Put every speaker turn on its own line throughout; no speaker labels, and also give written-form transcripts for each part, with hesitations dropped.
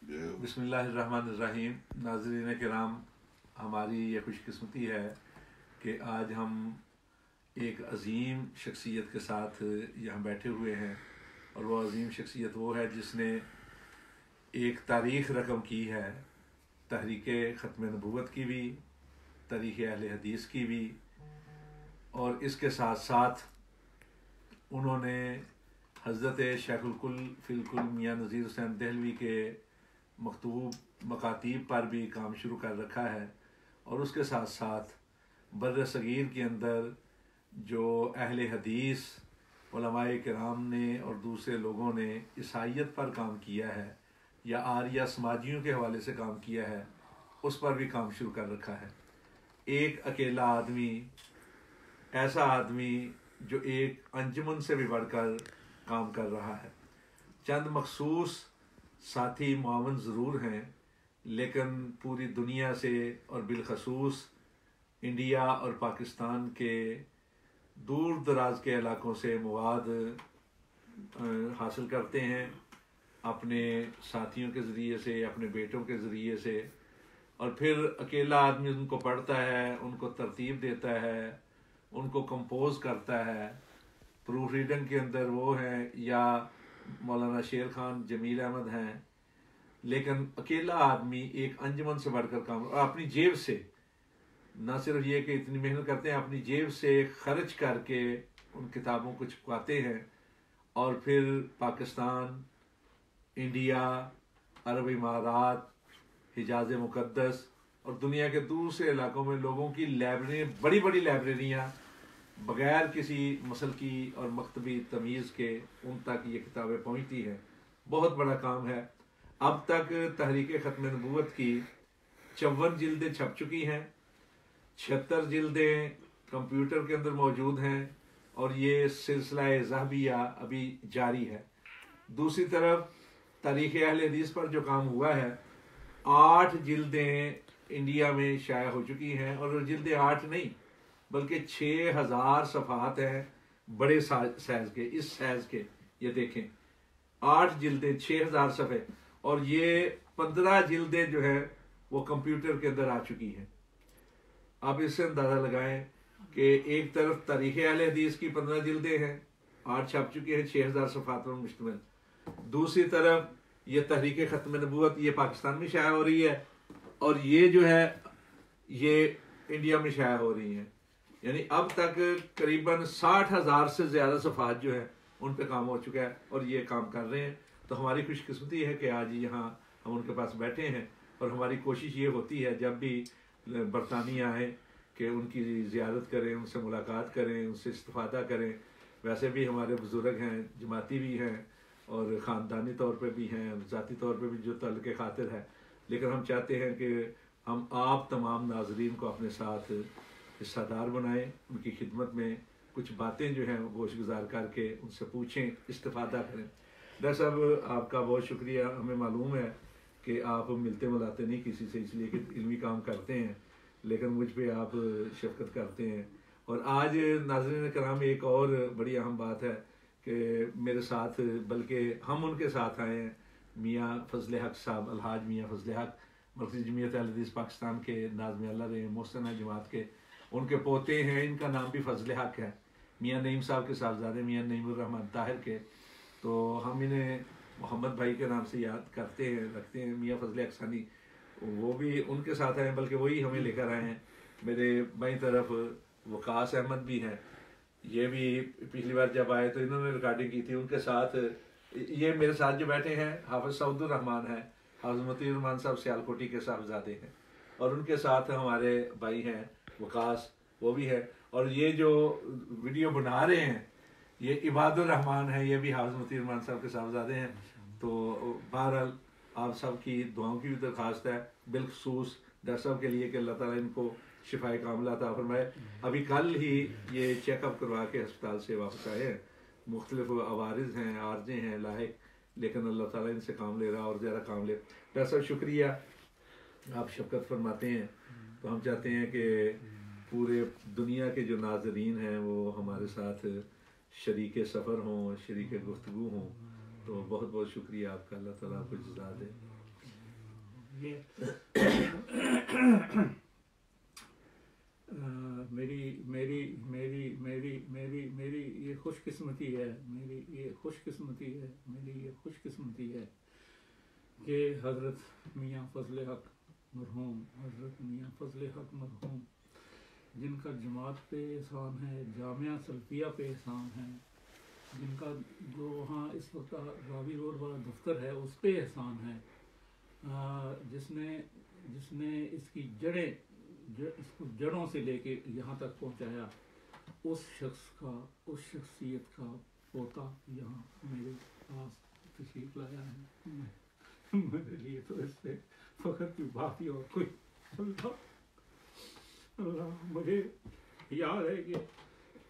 بسم اللہ الرحمن الرحیم۔ ناظرین کرام، ہماری یہ خوش قسمتی ہے کہ آج ہم ایک عظیم شخصیت کے ساتھ یہاں بیٹھے ہوئے ہیں، اور وہ عظیم شخصیت وہ ہے جس نے ایک تاریخ رقم کی ہے، تحریک ختم نبوت کی بھی، تاریخ اہل حدیث کی بھی، اور اس کے ساتھ ساتھ انہوں نے حضرت شیخ الکل فی الکل میاں نذیر حسین دہلوی کے مکتوب مکاتیب پر بھی کام شروع کر رکھا ہے، اور اس کے ساتھ ساتھ بر صغیر کے اندر جو اہل حدیث علماء کرام نے اور دوسرے لوگوں نے عیسائیت پر کام کیا ہے یا آریہ سماجیوں کے حوالے سے کام کیا ہے، اس پر بھی کام شروع کر رکھا ہے۔ ایک اکیلا آدمی، ایسا آدمی جو ایک انجمن سے بھی بڑھ کر کام کر رہا ہے۔ چند مخصوص ساتھی معاون ضرور ہیں، لیکن پوری دنیا سے اور بالخصوص انڈیا اور پاکستان کے دور دراز کے علاقوں سے مواد حاصل کرتے ہیں، اپنے ساتھیوں کے ذریعے سے، اپنے بیٹوں کے ذریعے سے، اور پھر اکیلا آدمی ان کو پڑھتا ہے، ان کو ترتیب دیتا ہے، ان کو کمپوز کرتا ہے۔ پروف ریڈنگ کے اندر وہ ہیں یا مولانا شیر خان جمیل احمد ہیں، لیکن اکیلا آدمی ایک انجمن سے بڑھ کر کام، اور اپنی جیب سے، نہ صرف یہ کہ اتنی محنت کرتے ہیں، اپنی جیب سے خرچ کر کے ان کتابوں کو چھپواتے ہیں، اور پھر پاکستان، انڈیا، عرب امارات، حجاز مقدس اور دنیا کے دوسرے علاقوں میں لوگوں کی لائبریریاں، بڑی بڑی لائبریریاں، بغیر کسی مسلکی اور مکتبی تمیز کے ان تک یہ کتابیں پہنچتی ہیں۔ بہت بڑا کام ہے۔ اب تک تحریک ختم نبوت کی 54 جلدیں چھپ چکی ہیں، 76 جلدیں کمپیوٹر کے اندر موجود ہیں، اور یہ سلسلہ ذہبیہ ابھی جاری ہے۔ دوسری طرف تاریخ اہل حدیث پر جو کام ہوا ہے، 8 جلدیں انڈیا میں شائع ہو چکی ہیں، اور وہ جلدیں 8 نہیں بلکہ 6000 صفحات ہیں، بڑے سائز کے، اس سائز کے، یہ دیکھیں 8 جلدیں 6000 صفحے، اور یہ 15 جلدیں جو ہے وہ کمپیوٹر کے اندر آ چکی ہیں۔ آپ اس سے اندازہ لگائیں کہ ایک طرف تاریخ اہل حدیث کی 15 جلدیں ہیں، 8 چھپ چکی ہیں 6000 صفحات پر مشتمل، دوسری طرف یہ تحریک ختم نبوت یہ پاکستان میں شائع ہو رہی ہے، اور یہ جو ہے یہ انڈیا میں شائع ہو رہی ہیں۔ یعنی اب تک قریباً 60,000 سے زیادہ صفحات جو ہیں ان پہ کام ہو چکا ہے، اور یہ کام کر رہے ہیں۔ تو ہماری خوش قسمتی ہے کہ آج یہاں ہم ان کے پاس بیٹھے ہیں، اور ہماری کوشش یہ ہوتی ہے جب بھی برطانیہ آئیں کہ ان کی زیارت کریں، ان سے ملاقات کریں، ان سے استفادہ کریں۔ ویسے بھی ہمارے بزرگ ہیں، جماعتی بھی ہیں، اور خاندانی طور پہ بھی ہیں، ذاتی طور پہ بھی جو تعلق خاطر ہے، لیکن ہم چاہتے ہیں کہ ہم آپ تمام ناظرین کو اپنے ساتھ حصہ دار بنائیں، ان کی خدمت میں کچھ باتیں جو ہیں گوش گزار کر کے ان سے پوچھیں، استفادہ کریں۔ ڈاکٹر صاحب آپ کا بہت شکریہ۔ ہمیں معلوم ہے کہ آپ ملتے ملاتے نہیں کسی سے، اس لیے کہ علمی کام کرتے ہیں، لیکن مجھ پہ آپ شفقت کرتے ہیں۔ اور آج ناظرین کرام ایک اور بڑی اہم بات ہے کہ میرے ساتھ، بلکہ ہم ان کے ساتھ آئے ہیں، میاں فضل حق صاحب، الحاج میاں فضل حق، مرکزی جمعیت اہل حدیث پاکستان کے ناظم اللہ رہے، محسن جماعت کے، ان کے پوتے ہیں، ان کا نام بھی فضل حق ہے، میاں نعیم صاحب کے صاحبزادے میاں نعیم الرحمن طاہر کے، تو ہم انہیں محمد بھائی کے نام سے یاد کرتے ہیں، رکھتے ہیں، میاں فضل حق ثانی، وہ بھی ان کے ساتھ آئے ہیں، بلکہ وہی ہمیں لے کر آئے ہیں۔ میرے بائیں طرف وقاص احمد بھی ہیں، یہ بھی پچھلی بار جب آئے تو انہوں نے ریکارڈنگ کی تھی، ان کے ساتھ یہ میرے ساتھ جو بیٹھے ہیں حافظ سعود الرحمان ہیں، حافظ مطیع الرحمان صاحب سیالکوٹی کے صاحبزادے ہیں، اور ان کے ساتھ ہمارے بھائی ہیں وقاص، وہ بھی ہے، اور یہ جو ویڈیو بنا رہے ہیں یہ عباد الرحمان ہیں، یہ بھی حافظ مطیع الرحمان صاحب کے صاحبزادے ہیں۔ تو بہرحال آپ سب کی دعاؤں کی بھی درخواست ہے، بالخصوص ڈاکٹر صاحب کے لیے کہ اللہ تعالیٰ ان کو شفائے کاملہ عطا فرمائے۔ ابھی کل ہی یہ چیک اپ کروا کے ہسپتال سے واپس آئے ہیں، مختلف عوارض ہیں، عارضے ہیں لاحق، لیکن اللہ تعالیٰ ان سے کام لے رہا اور زیادہ کام لے۔ ڈاکٹر صاحب شکریہ، آپ شفقت فرماتے ہیں، تو ہم چاہتے ہیں کہ پورے دنیا کے جو ناظرین ہیں وہ ہمارے ساتھ شریک سفر ہوں، شریک گفتگو ہوں، تو بہت بہت شکریہ آپ کا، اللہ تعالیٰ آپ کو جزا دے۔
یہ میری میری میری میری میری میری یہ خوش قسمتی ہے، میری یہ خوش قسمتی ہے، میری یہ خوش قسمتی ہے کہ حضرت میاں فضل حق مرحوم، حضرت میاں فضل حق مرحوم، جن کا جماعت پہ احسان ہے، جامعہ سلفیہ پہ احسان ہے، جن کا جو وہاں اس وقت راوی روڈ والا دفتر ہے اس پہ احسان ہے، جس نے اس کی جڑیں، اس کو جڑوں سے لے کے یہاں تک پہنچایا، اس شخص کا، اس شخصیت کا پوتا یہاں میرے پاس تشریف لایا ہے۔ میرے لیے تو اس سے فخر کی بات ہی اور کوئی، اللہ مجھے یاد ہے کہ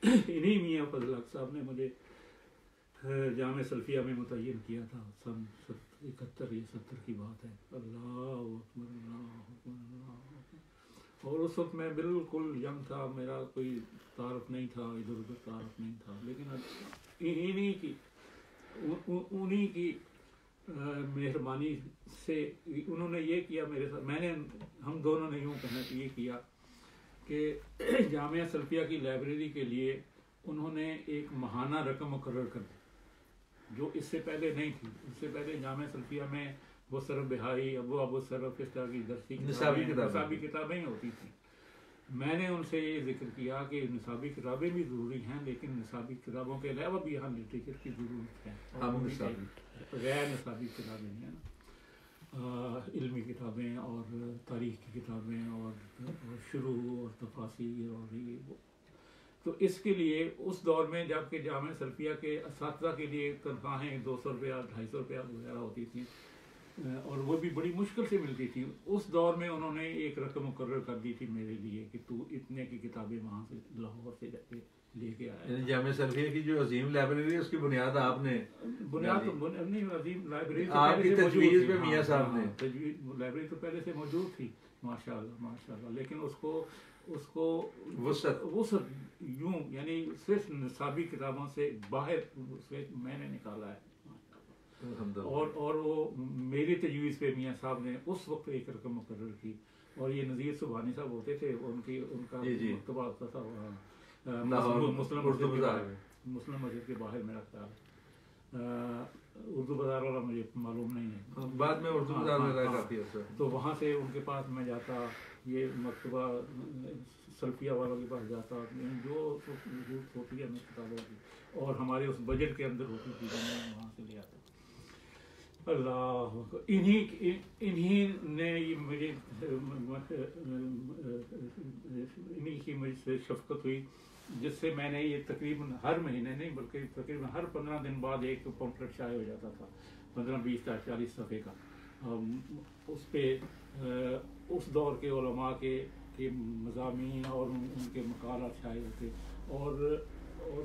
انہی میاں فضل حق صاحب نے مجھے جامعہ سلفیہ میں متعین کیا تھا، سن 71 یا 70 کی بات ہے۔ اللہ اکبر، اللہ اکبر، اللہ اکبر۔ اور اس وقت میں بالکل ینگ تھا، میرا کوئی تعارف نہیں تھا، ادھر ادھر تعارف نہیں تھا، لیکن انہی کی مہربانی سے انہوں نے یہ کیا میرے ساتھ، ہم دونوں نے یوں کہنا کہ یہ کیا کہ جامعہ سلفیہ کی لائبریری کے لیے انہوں نے ایک ماہانہ رقم مقرر کر دی جو اس سے پہلے نہیں تھی۔ اس سے پہلے جامعہ سلفیہ میں بصرف بہائی، ابو صرف، اس طرح کی درسی نصابی کتابیں ہوتی تھیں۔ میں نے ان سے یہ ذکر کیا کہ نصابی کتابیں بھی ضروری ہیں، لیکن نصابی کتابوں کے علاوہ بھی یہاں لٹریچر کی ضرورت ہے، غیر نصابی کتابیں ہیں نا، علمی کتابیں اور تاریخ کی کتابیں اور شروح اور تفاسیر اور یہ وہ۔ تو اس کے لیے اس دور میں جب کہ جامعہ سلفیہ کے اساتذہ کے لیے تنخواہیں 200 روپیہ 250 روپیہ وغیرہ ہوتی تھیں، اور وہ بھی بڑی مشکل سے ملتی تھی، اس دور میں انہوں نے ایک رقم مقرر کر دی تھی میرے لیے کہ تو اتنے کی کتابیں وہاں سے لاہور سے جا کے لے کے آیا۔
جامعہ سلفیہ کی جو عظیم لائبریری ہے اس کی بنیاد آپ نے،
بنیاد نہیں، عظیم لائبریری
آپ کی تجویز پہ میاں صاحب نے،
لائبریری تو پہلے سے موجود تھی، ماشاء اللہ ماشاء اللہ، لیکن اس کو وسعت یوں یعنی صرف نصابی کتابوں سے باہر سے میں نے نکالا ہے، اور وہ میری تجویز پہ میاں صاحب نے اس وقت ایک رقم مقرر کی، اور یہ نذیر سبحانی صاحب ہوتے تھے، ان کا مکتبہ ہوتا تھا مسلم مسجد کے باہر، میرا خیال اردو بازار والا مجھے معلوم نہیں ہے،
بعد میں اردو بازار میں رہا کافی عرصہ،
تو وہاں سے ان کے پاس میں جاتا، یہ مکتبہ سلفیہ والوں کے پاس جاتا، جو ضرورت ہوتی ہے میں کتابوں کی، اور ہمارے اس بجٹ کے اندر ہوتی تھی، میں وہاں سے لے آتا۔ اللہ، انہی نے مجھے، انہی کی مجھ سے شفقت ہوئی، جس سے میں نے یہ تقریباً ہر مہینے نہیں بلکہ تقریباً ہر 15 دن بعد ایک پمفلٹ شائع ہو جاتا تھا، 15 20 40 صفحے کا، اس پہ اس دور کے علماء کے مضامین اور ان کے مقالات شائع ہوتے، اور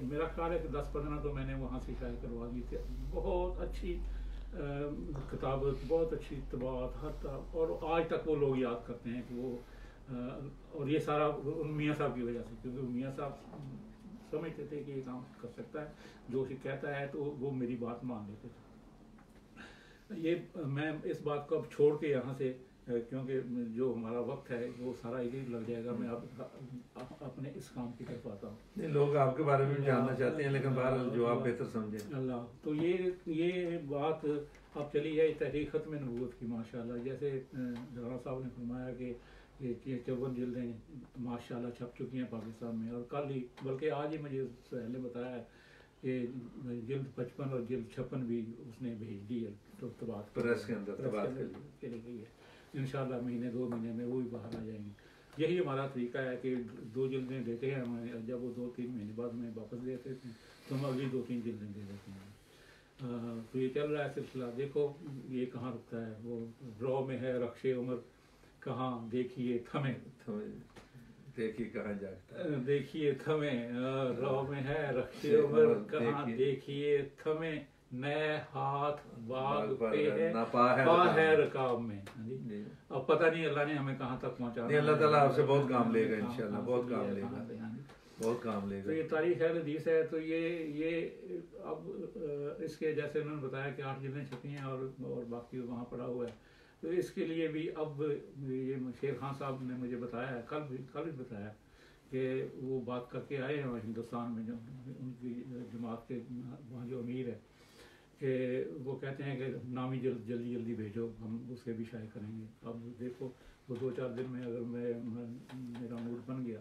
میرا خیال ہے کہ 10-15 تو میں نے وہاں سے شائع کروا دی تھی، بہت اچھی کتابت، بہت اچھی طباعت، حتی اور آج تک وہ لوگ یاد کرتے ہیں کہ وہ، اور یہ سارا میاں صاحب کی وجہ سے، کیونکہ میاں صاحب سمجھتے تھے کہ یہ کام کر سکتا ہے، جو کہتا ہے تو وہ میری بات مان لیتے تھے۔ یہ میں اس بات کو اب چھوڑ کے یہاں سے، کیونکہ جو ہمارا وقت ہے وہ سارا ادھر لگ جائے گا، میں اب اپنے اس کام کی طرف آتا ہوں۔
لوگ آپ کے بارے میں جاننا چاہتے ہیں، لیکن بہرحال جو آپ بہتر سمجھیں۔
اللہ، تو یہ بات اب چلی ہے تحریک ختم نبوت کی، ماشاء اللہ، جیسے رانا صاحب نے فرمایا کہ یہ 54 جلدیں ماشاء اللہ چھپ چکی ہیں پاکستان میں، اور کل ہی بلکہ آج ہی مجھے سہیل نے بتایا کہ جلد 55 اور جلد 56 بھی اس نے بھیج دی ہے، تو طباعت
پریس کے اندر
چلی گئی ہے، انشاءاللہ مہینے 2 مہینے میں وہ بھی باہر آ جائیں گے۔ یہی ہمارا طریقہ ہے کہ 2 جلدیں دیتے ہیں ہمیں، جب وہ 2-3 مہینے بعد میں واپس دیتے ہیں تو ہم اگلی 2-3 جلدیں دے دیتے ہیں۔ تو یہ چل رہا ہے سلسلہ، دیکھو یہ کہاں رکتا ہے، وہ رو میں ہے رخش عمر، کہاں دیکھیے تھمے،
دیکھیے کہاں جاتا ہے،
دیکھیے تھمے، رو میں ہے رخش عمر، کہاں دیکھیے تھمے، نئے ہاتھ باغ پہ ہے، پا ہے رکاب میں۔ اب پتہ نہیں اللہ نے ہمیں کہاں تک پہنچا،
اللہ تعالیٰ آپ سے بہت کام لے گا انشاءاللہ، بہت کام لے گا، بہت کام لے گا۔
تو یہ تاریخ اہل حدیث ہے، تو یہ اب اس کے جیسے انہوں نے بتایا کہ 8 جلدیں چھپی ہیں، اور باقی وہاں پڑا ہوا ہے، تو اس کے لیے بھی اب یہ شیر خان صاحب نے مجھے بتایا ہے، کل بھی بتایا کہ وہ بات کر کے آئے ہیں ہندوستان میں، جو ان کی جماعت کے وہاں جو امیر ہے، کہ وہ کہتے ہیں کہ نامی جلدی بھیجو، ہم اس کے بھی شائع کریں گے۔ اب دیکھو وہ 2-4 دن میں اگر میرا موڈ بن گیا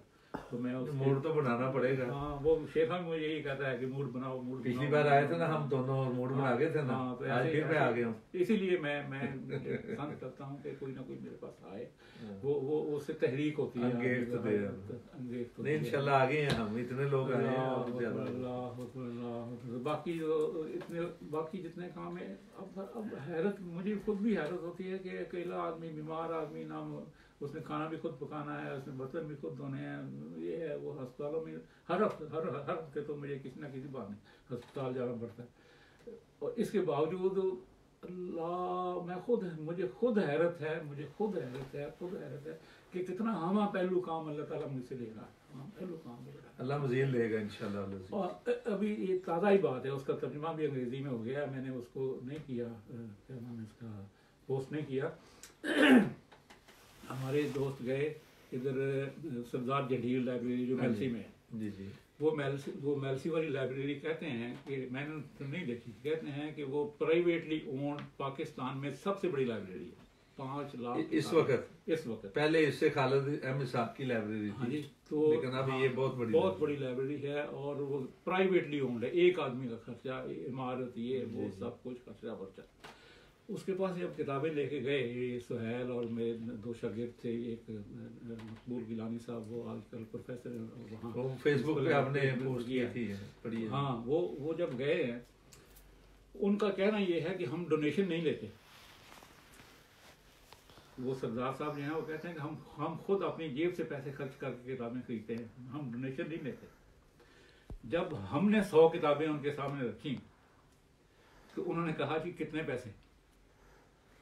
تو میں اس
موڈ تو بنانا پڑے گا۔
ہاں، وہ شیخ ہم مجھے یہی کہتا ہے کہ موڈ بناؤ۔
پچھلی بار آئے تھے نا ہم دونوں، موڈ بنا گئے تھے نا، آج پھر میں آ گیا ہوں۔
اسی لیے میں پسند کرتا ہوں کہ کوئی نہ کوئی میرے پاس آئے، وہ اس سے تحریک ہوتی ہے۔
نہیں انشاءاللہ آگے ہیں ہم، اتنے لوگ آئے ہیں۔
اللہ باقی جتنے کام ہیں، اب حیرت، مجھے خود بھی حیرت ہوتی ہے کہ اکیلا آدمی، بیمار آدمی، نہ اس نے کھانا بھی خود پکانا ہے، اس نے برتن بھی خود دھونے ہیں، یہ ہے وہ ہسپتالوں میں ہر ہفتے تو مجھے کسی نہ کسی بات نہیں ہسپتال جانا پڑتا ہے، اور اس کے باوجود اللہ مجھے خود حیرت ہے کہ کتنا ہمہ پہلو کام اللہ تعالیٰ مجھ سے لے رہا ہے، ہمہ پہلو کام لے رہا ہے،
اللہ مزید لے گا انشاءاللہ۔
اور ابھی یہ تازہ ہی بات ہے، اس کا ترجمہ بھی انگریزی میں ہو گیا، میں نے اس کو نہیں کیا، کیا نام ہے اس کا، پوسٹ نہیں کیا۔ ہمارے دوست گئے ادھر سردار جنڈیل لائبریری جو میلسی میں ہے،
جی جی،
وہ میلسی والی لائبریری کہتے ہیں کہ میں نے نہیں دیکھی، کہتے ہیں کہ وہ پرائیویٹلی اونڈ پاکستان میں سب سے بڑی لائبریری ہے، 5 لاکھ
اس وقت، پہلے اس سے خالد احمد صاحب کی لائبریری تھی،
تو
لیکن اب یہ
بہت بڑی لائبریری ہے، اور وہ پرائیویٹلی اونڈ ہے، ایک آدمی کا خرچہ، عمارت، یہ وہ سب کچھ خرچہ برچہ۔ اس کے پاس جب کتابیں لے کے گئے، یہ سہیل اور میرے 2 شاگرد تھے، ایک مقبول گیلانی صاحب، وہ آج کل پروفیسر وہاں،
فیس بک پہ آپ نے پوسٹ کی تھی،
ہاں، وہ جب گئے ہیں، ان کا کہنا یہ ہے کہ ہم ڈونیشن نہیں لیتے۔ وہ سردار صاحب جو ہیں وہ کہتے ہیں کہ ہم خود اپنی جیب سے پیسے خرچ کر کے کتابیں خریدتے ہیں، ہم ڈونیشن نہیں لیتے۔ جب ہم نے 100 کتابیں ان کے سامنے رکھی تو انہوں نے کہا کہ کتنے پیسے؟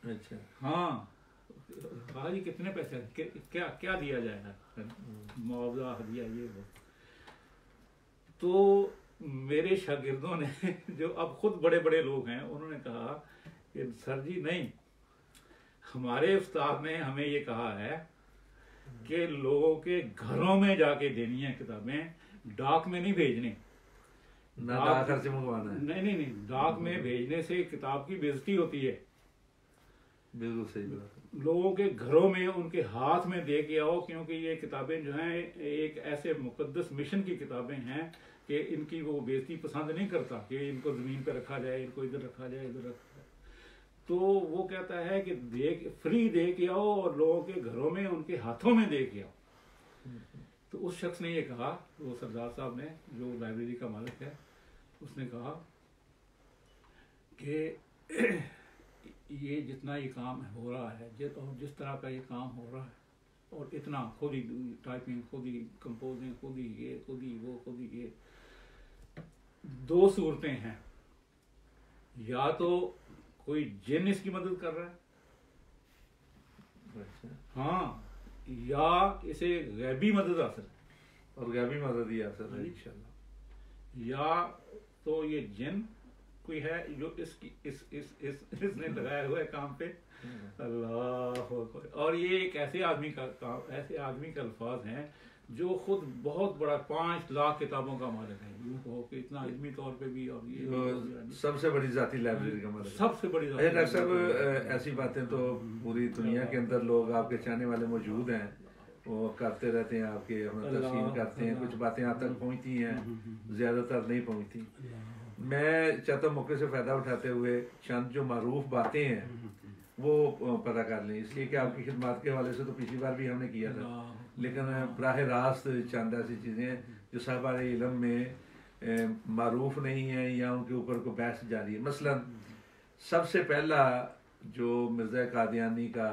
اچھا،
ہاں، کہا جی کتنے پیسے، کیا دیا جائے گا، معاوضہ، ہدیہ، یہ وہ۔ تو میرے شاگردوں نے، جو اب خود بڑے بڑے لوگ ہیں، انہوں نے کہا کہ سر جی نہیں، ہمارے استاد نے ہمیں یہ کہا ہے کہ لوگوں کے گھروں میں جا کے دینی ہیں کتابیں، ڈاک میں نہیں بھیجنے،
خرچ منگوانا ہے،
نہیں، ڈاک میں بھیجنے سے کتاب کی بے عزتی ہوتی ہے۔
بالکل صحیح بات،
لوگوں کے گھروں میں، ان کے ہاتھ میں دے کے آؤ، کیونکہ یہ کتابیں جو ہیں ایک ایسے مقدس مشن کی کتابیں ہیں کہ ان کی وہ بے عزتی پسند نہیں کرتا کہ ان کو زمین پہ رکھا جائے، ان کو ادھر رکھا جائے، ادھر رکھا جائے۔ تو وہ کہتا ہے کہ فری دے کے آؤ، اور لوگوں کے گھروں میں، ان کے ہاتھوں میں دے کے آؤ۔ تو اس شخص نے یہ کہا، وہ سردار صاحب نے، جو لائبریری کا مالک ہے، اس نے کہا کہ یہ جتنا یہ کام ہو رہا ہے، اور جس طرح کا یہ کام ہو رہا ہے، اور اتنا خود ہی ٹائپنگ، خود ہی کمپوزنگ، خود ہی یہ، خود ہی وہ، خود ہی یہ، 2 صورتیں ہیں، یا تو کوئی جن اس کی مدد کر رہا ہے، ہاں، یا اسے غیبی مدد حاصل ہے،
اور غیبی مدد ہی حاصل ہے انشاءاللہ،
یا تو یہ جن کوئی ہے جو اس نے لگایا ہوا ہے کام پہ، اللہ، اور یہ ایک ایسے آدمی کا الفاظ ہیں جو خود بہت بڑا 5 لاکھ کتابوں کا مالک ہے، یوں کہو کہ اتنا علمی طور پہ بھی، اور یہ
سب سے بڑی ذاتی لائبریری کا مالک،
سب سے بڑی
ڈاکٹر صاحب ایسی باتیں تو پوری دنیا کے اندر لوگ آپ کے چاہنے والے موجود ہیں، وہ کرتے رہتے ہیں، آپ کے تسلیم کرتے ہیں، کچھ باتیں آپ تک پہنچتی ہیں، زیادہ تر نہیں پہنچتی۔ میں چاہتا ہوں موقع سے فائدہ اٹھاتے ہوئے چند جو معروف باتیں ہیں وہ پتہ کر لیں، اس لیے کہ آپ کی خدمات کے حوالے سے تو پچھلی بار بھی ہم نے کیا تھا، لیکن براہ راست چند ایسی چیزیں ہیں جو صاحبان علم میں معروف نہیں ہیں، یا ان کے اوپر کو بحث جاری ہے۔ مثلا سب سے پہلا جو مرزا قادیانی کا،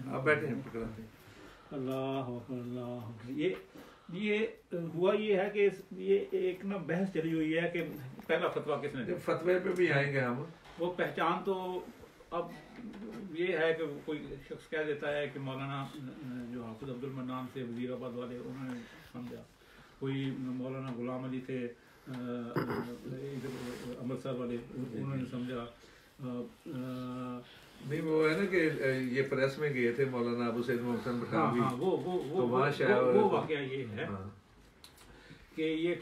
آپ بیٹھے ہیں، پکڑاتے ہیں،
اللہ، یہ ہوا یہ ہے کہ یہ ایک نا بحث چلی ہوئی ہے کہ پہلا فتویٰ کس نے دیا،
فتوے پہ بھی آئیں گے ہم۔
وہ پہچان تو اب یہ ہے کہ کوئی شخص کہہ دیتا ہے کہ مولانا جو حافظ عبد المنان سے وزیر آباد والے، انہوں نے سمجھا، کوئی مولانا غلام علی تھے امرتسر والے، انہوں نے سمجھا،
نہیں وہ ہے نا کہ یہ پریس میں گئے تھے مولانا ابو سعید محسن بٹالوی، تو وہاں شاید
وہ واقعہ یہ ہے کہ یہ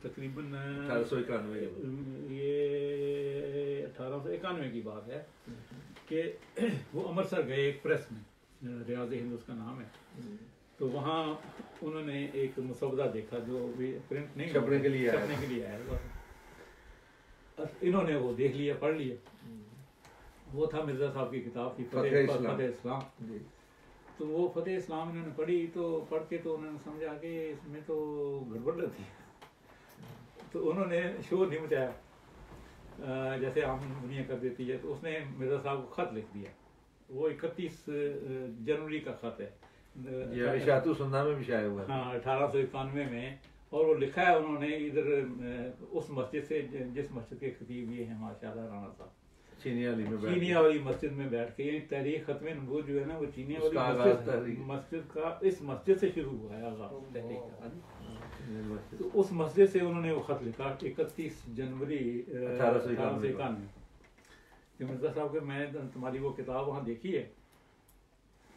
تقریباً
1891
یہ 1891 کی بات ہے کہ وہ امرتسر گئے ایک پریس میں، ریاض ہند اس کا نام ہے، تو وہاں انہوں نے ایک مسودہ دیکھا جو پرنٹ نہیں
چھپنے کے لیے
آیا ہوا، انہوں نے وہ دیکھ لیا، پڑھ لیا، وہ تھا مرزا صاحب کی کتاب تھی فتح اسلام، تو وہ فتح اسلام انہوں نے پڑھی، تو پڑھ کے تو انہوں نے سمجھا کہ اس میں تو گڑبڑ رہتی ہے، تو انہوں نے شور نہیں مچایا جیسے عام دنیا کر دیتی ہے، تو اس نے مرزا صاحب کو خط لکھ دیا، وہ 31 جنوری کا خط ہے،
سننا میں بھی شائع ہوا،
ہاں 1891 میں، اور وہ لکھا ہے انہوں نے ادھر اس مسجد سے جس مسجد کے خطیب یہ ہیں ماشاء اللہ رانا صاحب، چینیا والی مسجد میں بیٹھ کے، یعنی تحریک ختم نبوت جو ہے نا وہ چینیا والی مسجد کا اس مسجد سے شروع ہوا ہے آغاز تحریک کا، تو اس مسجد سے انہوں نے وہ خط لکھا 31 جنوری 1891 کہ مرزا صاحب کہ میں تمہاری وہ کتاب وہاں دیکھی ہے،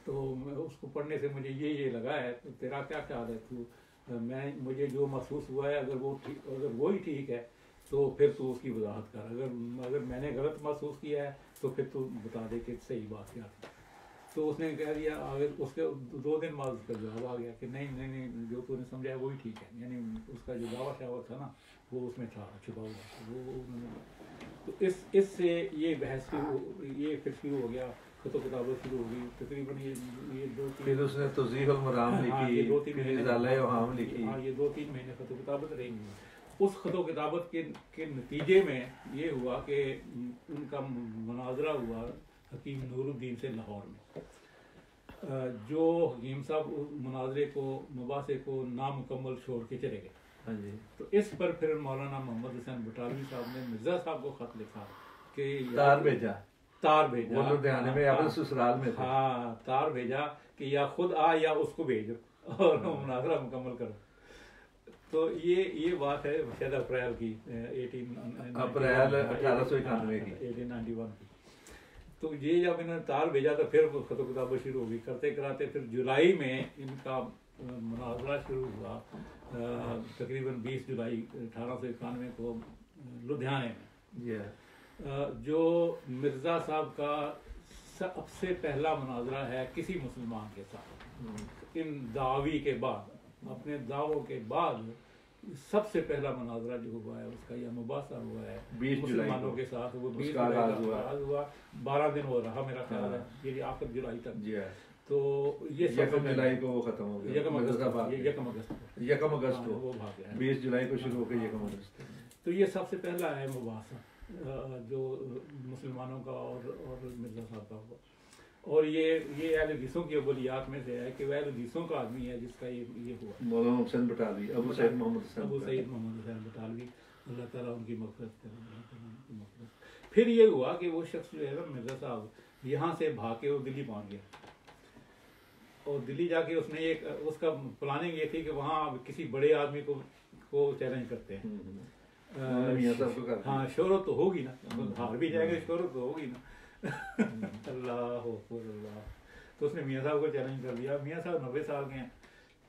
تو اس کو پڑھنے سے مجھے یہ لگا ہے، تو تیرا کیا خیال ہے، مجھے جو محسوس ہوا ہے اگر وہی ٹھیک ہے تو پھر تو اس کی وضاحت کر، اگر میں نے غلط محسوس کیا ہے تو پھر تو بتا دے کہ صحیح بات کیا تھی، تو اس نے کہہ دیا، اس کے 2 دن بعد اس کا جواب آ گیا کہ نہیں جو تو نے سمجھا ہے وہی ٹھیک ہے، یعنی اس کا جو دعویٰ شاور تھا نا وہ اس میں تھا چھپا ہوا، تو اس سے یہ بحث یہ پھر شروع ہو گیا، خط و کتابت شروع ہو گئی، تقریباً یہ 2-3
پھر اس نے توضیح المرام لکھی، پھر ازالہ اوہام لکھی،
یہ 2-3 مہینے خط و کتابت رہی، اس خط و کتابت کے نتیجے میں یہ ہوا کہ ان کا مناظرہ ہوا حکیم نور الدین سے لاہور میں، جو حکیم صاحب مناظرے کو مباحثے کو نامکمل چھوڑ کے چلے گئے، تو اس پر پھر مولانا محمد حسین بٹالوی صاحب نے مرزا صاحب کو خط لکھا کہ تار بھیجا وہ لدھیانے میں اپنے سسرال میں، ہاں تار بھیجا کہ یا خود آ یا اس کو بھیجو اور مناظرہ مکمل کرو، تو یہ بات ہے شاید اپریل کی 1891 کی، تو یہ جب انہوں نے تار بھیجا تو پھر خط و کتابت شروع ہو گئی، کرتے کراتے پھر جولائی میں ان کا مناظرہ شروع ہوا، تقریباً 20 جولائی 1891 کو لدھیانے میں، جو مرزا صاحب کا سب سے پہلا مناظرہ ہے کسی مسلمان کے ساتھ، ان دعوی کے بعد، اپنے دعووں کے بعد سب سے پہلا مناظرہ جو ہوا ہے اس کا یہ مباحثہ ہوا ہے مسلمانوں کے ساتھ، وہ 20 جولائی کا آغاز ہوا، 12 دن وہ رہا میرا خیال ہے، یہ آخر جولائی تک، تو یہ 1 جولائی کو وہ ختم ہو گیا، 1 اگست کو وہ بھاگ گیا، 20 جولائی کو شروع ہو کے 1 اگست، تو یہ سب سے پہلا ہے مباحثہ جو مسلمانوں کا اور مرزا صاحب کا ہوا، اور یہ اہل حدیثوں کی اولیات میں سے ہے کہ وہ اہل حدیثوں کا آدمی ہے جس کا یہ ہوا، مولانا حسین بٹالوی، ابو سعید محمد حسین بٹالوی، اللہ تعالیٰ ان کی مغفرت کرے۔ پھر یہ ہوا کہ وہ شخص جو ہے نا مرزا صاحب یہاں سے بھاگ کے وہ دلی پہنچ گیا، اور دلی جا کے اس کا پلاننگ یہ تھی کہ وہاں کسی بڑے آدمی کو چیلنج کرتے ہیں، ہاں شہرت تو ہوگی نا، ہار بھی جائے گا شہرت تو ہوگی نا، اللہ اکبر اللہ، تو اس نے میاں صاحب کو چیلنج کر دیا، میاں صاحب 90 سال کے ہیں،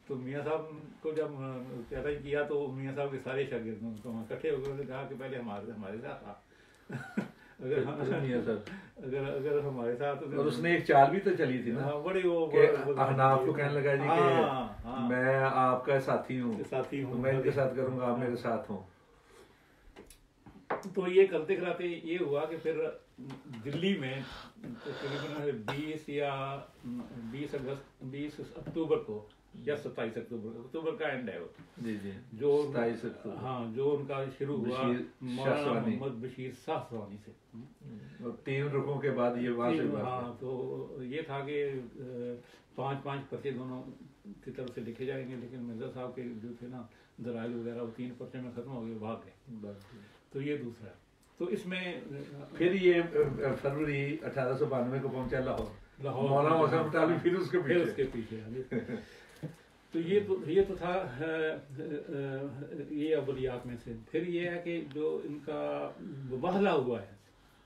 تو میاں صاحب کو جب چیلنج کیا تو میاں صاحب کے سارے شاگرد اکٹھے ہو گئے، کہا کہ پہلے ہمارے ساتھ آ، اگر ہمارے ساتھ، اور اس نے ایک چال بھی تو چلی تھی نا بڑی، وہ
احناف کو کہنے لگا جی کہ میں آپ کا ساتھی ہوں، میں ان کے ساتھ کروں گا، آپ میرے ساتھ ہوں،
تو یہ کرتے کراتے یہ ہوا کہ پھر دلی میں تقریباً 20 اکتوبر کو یا 27 اکتوبر کا اینڈ ہے وہ، جو 27 اکتوبر، ہاں جو ان کا شروع ہوا مولانا محمد بشیر شاہ سوانی سے، 3 رکوع کے بعد یہ واضح، ہاں تو یہ تھا کہ 5 پرچے دونوں کی طرف سے لکھے جائیں گے، لیکن مرزا صاحب کے جو تھے نا دلائل وغیرہ وہ 3 پرچے میں ختم ہو گئے، بھاگ گئے، تو یہ دوسرا ہے، تو اس میں پھر یہ
فروری 1892 کو پہنچا لاہور، مولانا حسین بٹالوی پھر اس کے پیچھے،
تو یہ تو تھا یہ اولیات میں سے۔ پھر یہ ہے کہ جو ان کا مباہلہ ہوا ہے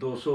200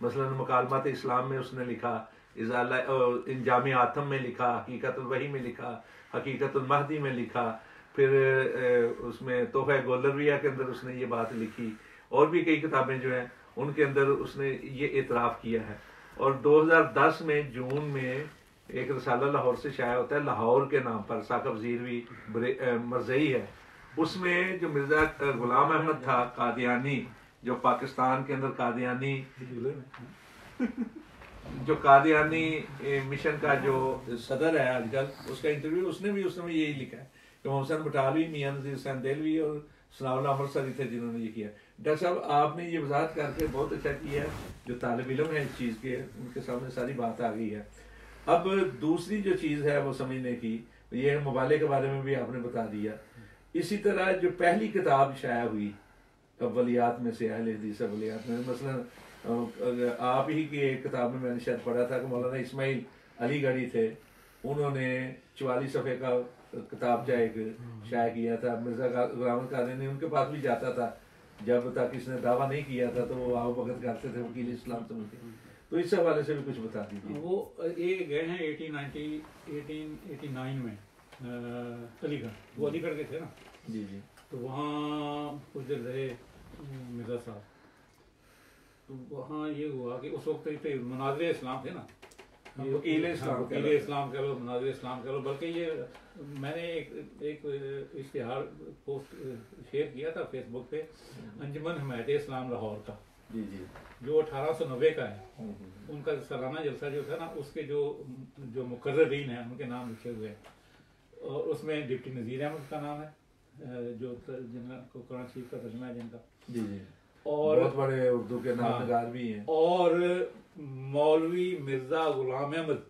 مثلا مکالمات اسلام میں اس نے لکھا، انجام آتم میں لکھا، حقیقت الوحی میں لکھا، حقیقت المہدی میں لکھا، پھر اس میں تحفہ گولرویہ کے اندر اس نے یہ بات لکھی، اور بھی کئی کتابیں جو ہیں ان کے اندر اس نے یہ اعتراف کیا ہے. اور 2010 میں جون میں ایک رسالہ لاہور سے شائع ہوتا ہے لاہور کے نام پر، ثاقب زیروی مرزئی ہے. اس میں جو مرزا غلام احمد تھا قادیانی، جو پاکستان کے اندر قادیانی مشن کا جو صدر ہے آج کل، اس کا انٹرویو اس نے بھی اس میں یہی لکھا ہے کہ محمد حسین بٹالوی، میاں نذیر حسین دہلوی اور ثناء اللہ امرتسری تھے جنہوں نے یہ کیا. ڈاکٹر صاحب آپ نے یہ وضاحت کر کے بہت اچھا کیا ہے، جو طالب علم ہے اس چیز کے ان کے سامنے ساری بات آ گئی ہے. اب دوسری جو چیز ہے وہ سمجھنے کی، یہ مبالغے کے بارے میں بھی آپ نے بتا دیا. اسی طرح جو پہلی کتاب شائع ہوئی اولیات میں سے، اہل حدیث اولیات میں، مثلا آپ ہی کی ایک کتاب میں نے شاید پڑھا تھا کہ مولانا اسماعیل علی گڑھی تھے، انہوں نے 44 صفحے کا کتاب ایک شائع کیا تھا. مرزا غلام قادیانی ان کے پاس بھی جاتا تھا جب تک اس نے دعویٰ نہیں کیا تھا، تو وہ آؤ بھگت کرتے تھے وکیل اسلام سمجھ کے. تو اس حوالے سے بھی کچھ بتا دیجیے.
وہ یہ گئے ہیں 1889 میں علی گڑھ، وہ علی گڑھ کے تھے نا.
جی جی.
تو وہاں کچھ دیر رہے مرزا صاحب. تو وہاں یہ ہوا کہ اس وقت مناظر اسلام تھے نا،
وکیل اسلام
کہہ لو، مناظر اسلام کہہ لو. بلکہ یہ میں نے ایک اشتہار پوسٹ شیئر کیا تھا فیس بک پہ، انجمن حمایت اسلام لاہور کا،
جی جی،
جو 1890 کا ہے. ان کا سالانہ جلسہ جو تھا نا، اس کے جو مقررین ہیں ان کے نام لکھے ہوئے ہیں. اور اس میں ڈپٹی نذیر احمد کا نام ہے، جو جن کو قرآن شریف کا ترجمہ ہے جن کا.
جی جی. اور
اور
بہت بڑے اردو کے نام نگار بھی ہیں.
اور مولوی مرزا غلام احمد،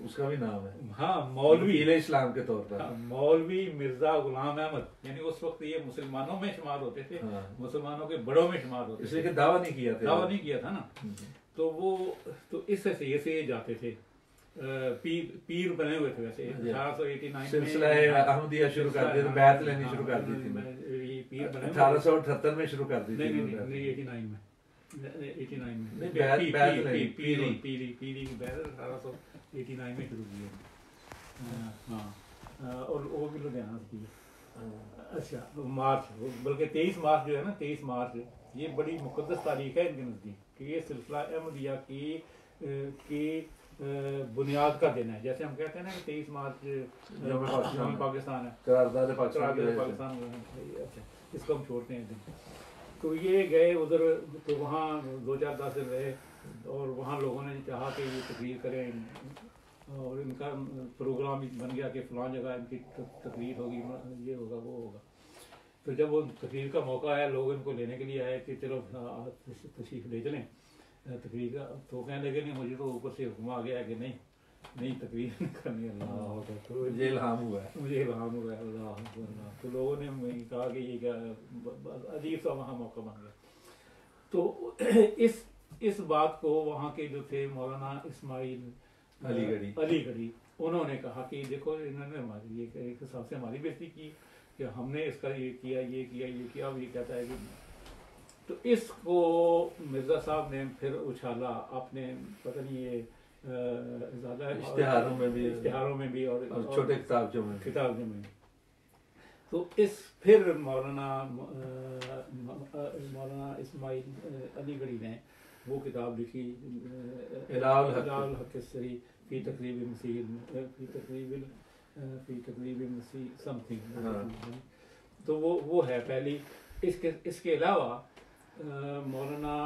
اس کا بھی نام ہے.
ہاں، مولوی
وکیل اسلام کے طور پر.
مولوی مرزا غلام احمد، یعنی اس وقت یہ مسلمانوں میں شمار ہوتے تھے، مسلمانوں کے بڑوں میں شمار ہوتے تھے،
اس لیے کہ دعویٰ نہیں کیا تھا.
دعویٰ نہیں کیا تھا نا. تو اس حیثیت سے یہ جاتے تھے، پیر بنے ہوئے تھے. ویسے 1889
سلسلہ احمدیہ شروع کر دیا، بیعت لینی شروع کر دی تھی. 1878 میں شروع کر دی تھی.
نہیں 89 میں، 89 میں پیری کی بیعت 1889 میں شروع کی ہے. ہاں، اور وہ بھی لدھیانہ سے کی ہے. اچھا، مارچ، بلکہ 23 مارچ جو ہے نا، 23 مارچ یہ بڑی مقدس تاریخ ہے ان کے نزدیک، کہ یہ سلسلہ احمدیہ کی بنیاد کا دن ہے. جیسے ہم کہتے ہیں نا کہ 23 مارچ یوم پاکستان ہے،
قرارداد
پاکستان. اچھا، اس کو ہم چھوڑتے ہیں دن. تو یہ گئے ادھر، تو وہاں 2-4 دن رہے، اور وہاں لوگوں نے چاہا کہ یہ تقریر کریں، اور ان کا پروگرام بن گیا کہ فلاں جگہ ان کی تقریر ہوگی، یہ ہوگا وہ ہوگا. تو جب وہ تقریر کا موقع آیا، لوگ ان کو لینے کے لیے آئے کہ چلو تشریف لے چلیں تقریر کا. تو کہنے لگے نہیں، مجھے تو اوپر سے حکم آ گیا ہے کہ نہیں تقریر کرنی ہے.
مجھے الہام ہوا ہے،
مجھے الہام ہوا ہے. اللہ. تو لوگوں نے کہا کہ یہ کیا عجیب سا وہاں موقع بن گیا. تو اس بات کو وہاں کے جو تھے مولانا اسماعیل علی گڑھی، انہوں نے کہا کہ دیکھو، انہوں نے ہماری ایک حساب سے ہماری بےزتی کی کہ ہم نے اس کا یہ کیا. اب یہ کہتا ہے کہ، تو اس کو مرزا صاحب نے پھر اچھالا اپنے، پتہ نہیں یہ زیادہ اشتہاروں میں بھی اور
چھوٹے کتابچوں میں.
تو پھر مولانا اسماعیل علی گڑھی نے وہ کتاب لکھی، الہ الحق السری فی تقریب مسیح سم تھنگ. تو وہ ہے پہلی. اس کے علاوہ مولانا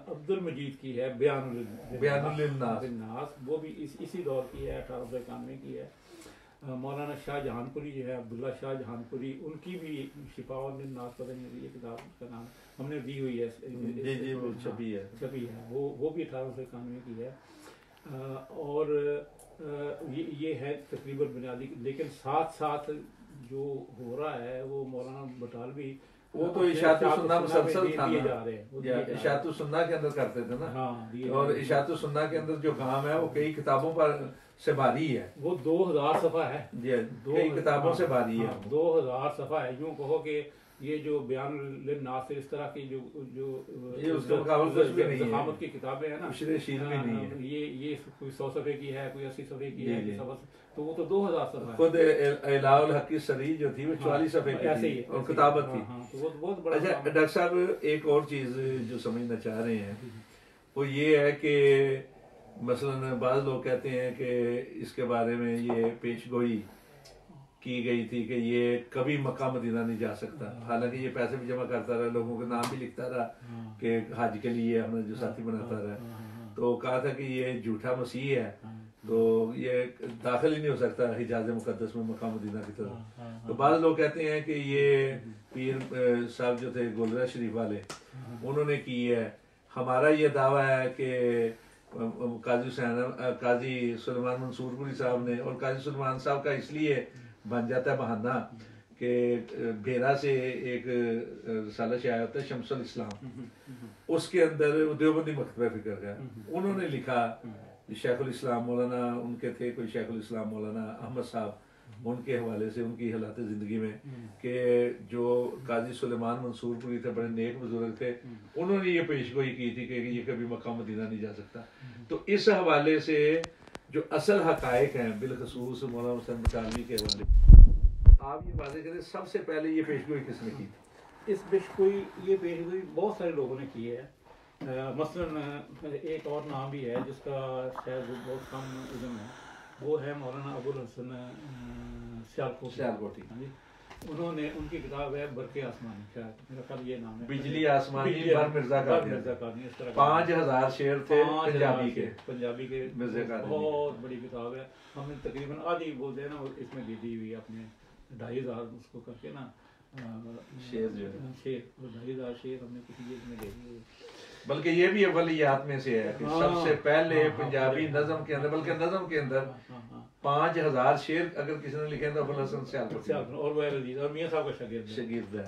عبد المجید کی ہے بیان للناس، وہ بھی اسی دور کی ہے، 1891 کی ہے. مولانا شاہ جہان پوری جو ہے، عبداللہ شاہ جہان پوری، ان کی بھی شفاء للناس، پتہ نہیں یہ کتاب کا نام ہم نے دی ہوئی ہے، چھپی ہے، وہ بھی 1891 کی ہے. اور یہ ہے تقریباً بنیادی. لیکن ساتھ جو ہو رہا ہے وہ مولانا بٹالوی،
وہ تو اشاعت السنہ مسلسل تھا نا، اشاعت السنہ کے اندر کرتے تھے نا. اور اشاعت السنہ کے اندر جو کام ہے وہ کئی کتابوں پر سے بھاری ہے.
وہ 2000 صفحہ ہے،
کئی کتابوں سے بھاری ہے.
2000 صفحہ ہے. یوں کہو کہ یہ جو بیان للناس اس طرح کی جو
ضخامت
کی کتابیں ہیں نا، یہ کوئی 100 صفحے کی ہے، کوئی 80 صفحے کی ہے، تو وہ تو 2000 صفحہ ہے.
خود اعلاء الحق کی سری جو تھی وہ 44 صفحے کی تھی اور کتابت تھی.
تو وہ بہت بڑا.
اچھا ڈاکٹر صاحب ایک اور چیز جو سمجھنا چاہ رہے ہیں وہ یہ ہے کہ مثلا بعض لوگ کہتے ہیں کہ اس کے بارے میں یہ پیش گوئی کی گئی تھی کہ یہ کبھی مکہ مدینہ نہیں جا سکتا، حالانکہ یہ پیسے بھی جمع کرتا رہا، لوگوں کے نام بھی لکھتا رہا کہ حج کے لیے ہم نے جو ساتھی بناتا رہا، تو کہا تھا کہ یہ جھوٹا مسیح ہے تو یہ داخل ہی نہیں ہو سکتا حجاز مقدس میں مکہ مدینہ کی طرف. تو بعض لوگ کہتے ہیں کہ یہ پیر صاحب جو تھے گولرا شریف والے انہوں نے کی ہے. ہمارا یہ دعویٰ ہے کہ قاضی سلیمان منصور پوری صاحب نے، اور قاضی سلیمان صاحب کا اس لیے بن جاتا ہے بہانہ کہ بھیرا سے ایک رسالہ شائع ہوتا ہے شمس الاسلام، اس کے اندر دیوبندی مکتبہ فکر کا انہوں نے لکھا، شیخ الاسلام مولانا ان کے تھے کوئی شیخ الاسلام مولانا احمد صاحب، ان کے حوالے سے ان کی حالات زندگی میں کہ جو قاضی سلیمان منصور پوری تھے بڑے نیک بزرگ تھے، انہوں نے یہ پیش گوئی کی تھی کہ یہ کبھی مکہ مدینہ نہیں جا سکتا. تو اس حوالے سے جو اصل حقائق ہیں بالخصوص مولانا حسین بٹالوی کے حوالے آپ یہ واضح کریں سب سے پہلے یہ پیش گوئی کس نے کی تھی؟
اس یہ پیش گوئی بہت سارے لوگوں نے کی ہے. مثلاً ایک اور نام بھی ہے جس کا شاید بہت کم علم ہے، وہ ہے مولانا ابو الحسن سیالکوٹی. انہوں نے ان کی کتاب ہے برق آسمانی، شاید میرا خیال یہ نام ہے،
بجلی آسمانی بر مرزا قادری. اس طرح 5000 شعر تھے پنجابی کے مرزا قادری.
بہت بڑی کتاب ہے. ہم نے تقریباً آدھی بولتے ہیں نا اس میں دی ہوئی اپنے 2500 اس کو کر کے نا
شعر جو ہے
شعر 2500 شعر ہم نے کسی چیز میں دے دیے.
بلکہ یہ بھی اولیات میں سے ہے کہ سب سے پہلے پنجابی نظم کے اندر، بلکہ نظم کے اندر 5000 شعر اگر کسی نے لکھے تو ابو الحسن سیالکوٹی
اور میاں صاحب کا
شاگرد ہے،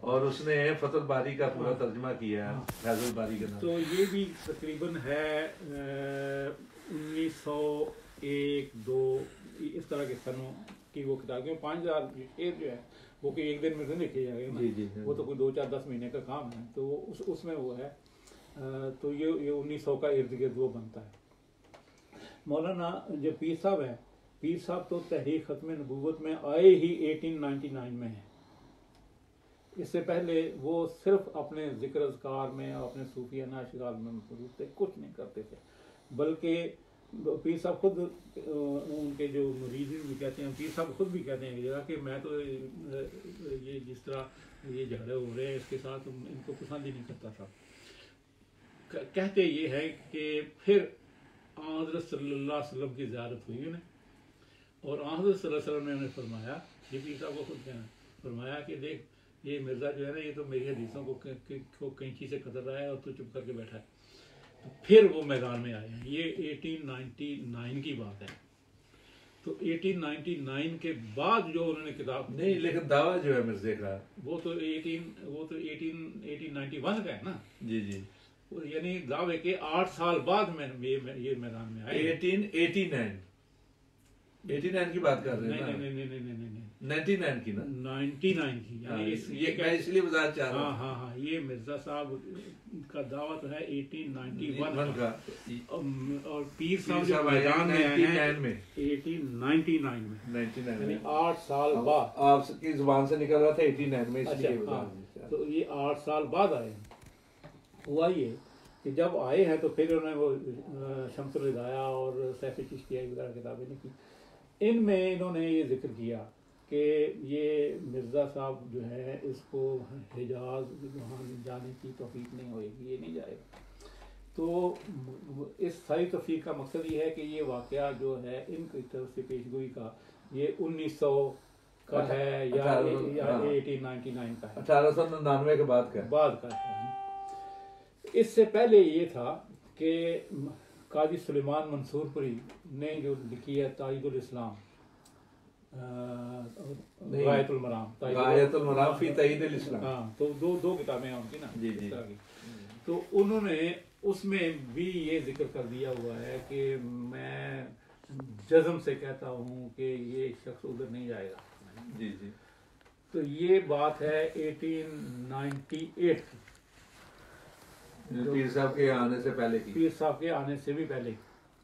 اور اس نے فتح الباری کا پورا ترجمہ کیا ہے فیض الباری کے نام.
تو یہ بھی تقریباً ہے 1901 2 اس طرح کے سنوں کی وہ کتاب. 5000 شعر جو ہے وہ کہ ایک دن میں نہیں لکھے جائے گا، وہ تو کوئی 2-4-10 مہینے کا کام ہے. تو اس میں وہ ہے. تو یہ 1900 کا ارد گرد وہ بنتا ہے. مولانا جو پیر صاحب ہیں، پیر صاحب تو تحریک ختم نبوت میں آئے ہی 1899 میں ہیں. اس سے پہلے وہ صرف اپنے ذکر اذکار میں اور اپنے صوفیانہ اشغال میں مصروف تھے، کچھ نہیں کرتے تھے. بلکہ پیر صاحب خود ان کے جو مریدین بھی کہتے ہیں، پیر صاحب خود بھی کہتے ہیں کہ میں تو یہ جس طرح یہ جھگڑے ہو رہے ہیں اس کے ساتھ ان کو پسند ہی نہیں کرتا تھا. کہتے یہ ہے کہ پھر حضرت صلی اللہ علیہ وسلم کی زیارت ہوئی انہیں، اور حضرت صلی اللہ علیہ وسلم نے انہیں فرمایا، یہ پیر صاحب کو خود کہنا فرمایا کہ دیکھ یہ مرزا جو ہے نا یہ تو میری حدیثوں کو کینچی سے قدر رہا ہے اور تو چپ کر کے بیٹھا ہے. تو پھر وہ میدان میں آئے ہیں. یہ 1899 کی بات ہے. تو 1899 کے بعد جو انہوں نے کتاب
نہیں، لیکن دعویٰ جو ہے مرزے کا
وہ تو 1891 کا ہے نا.
جی جی،
یعنی دعوے کے 8 سال بعد میں یہ میدان میں آئے.
1889 کی بات کر رہے ہیں؟
نہیں
99 کی نا،
99 کی. یعنی
میں اس لیے وضاحت چاہ رہا ہوں.
ہاں یہ مرزا صاحب کا دعویٰ تو ہے 1891 کا، اور پیر صاحب جو میدان میں آئے ہیں 1899 میں، یعنی 8 سال بعد.
آپ کی زبان سے نکل رہا تھا 89 میں، اس لیے
تو یہ 8 سال بعد آئے ہیں. ہوا یہ کہ جب آئے ہیں تو پھر انہوں نے وہ شمس الہدایہ اور سیف چشتیہ وغیرہ کتابیں لکھی. ان میں انہوں نے یہ ذکر کیا کہ یہ مرزا صاحب جو ہے اس کو حجاز وہاں جانے کی توفیق نہیں ہوئے گی، یہ نہیں جائے گا. تو اس ساری تفصیل کا مقصد یہ ہے کہ یہ واقعہ جو ہے ان کی طرف سے پیش گوئی کا یہ 1900 کا ہے یا 1899 کا ہے،
1899 کے بعد
کا ہے. اس سے پہلے یہ تھا کہ قاضی سلیمان منصور پوری نے جو لکھی ہے تائید الاسلام، غایت
المرام فی تائید الاسلام،
ہاں تو دو کتابیں ہیں ان کی نا.
جی.
تو انہوں نے اس میں بھی یہ ذکر کر دیا ہوا ہے کہ میں جزم سے کہتا ہوں کہ یہ شخص ادھر نہیں جائے گا.
جی جی.
تو یہ بات ہے 1898 کی،
پیر صاحب کے آنے سے پہلے کی،
پیر صاحب کے آنے سے بھی پہلے،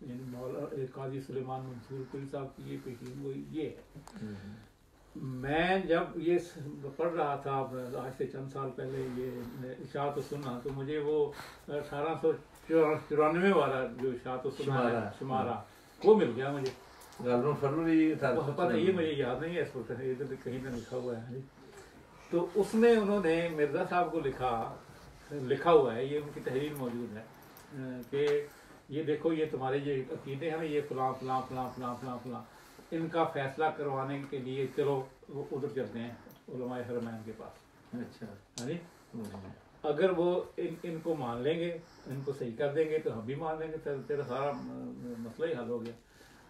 یعنی مولانا قاضی سلیمان منصور پیر صاحب کی یہ پیشین گوئی یہ ہے۔ میں جب یہ پڑھ رہا تھا آج سے چند سال پہلے یہ اشاعت السنہ، تو مجھے وہ 1894 والا جو اشاعت السنہ ہے شمارہ وہ مل گیا مجھے،
فروری
پتہ یہ مجھے یاد نہیں ہے اس وقت، ادھر کہیں پہ لکھا ہوا ہے۔ تو اس میں انہوں نے مرزا صاحب کو لکھا ہوا ہے، یہ ان کی تحریر موجود ہے کہ یہ دیکھو یہ تمہارے یہ عقیدے ہیں نا، یہ فلاں فلاں فلاں فلاں فلاں فلاں، ان کا فیصلہ کروانے کے لیے چلو ادھر چلتے ہیں علماء حرمین کے پاس۔
اچھا،
ہاں جی، اگر وہ ان کو مان لیں گے، ان کو صحیح کر دیں گے تو ہم بھی مان لیں گے، تیرا سارا مسئلہ ہی حل ہو گیا۔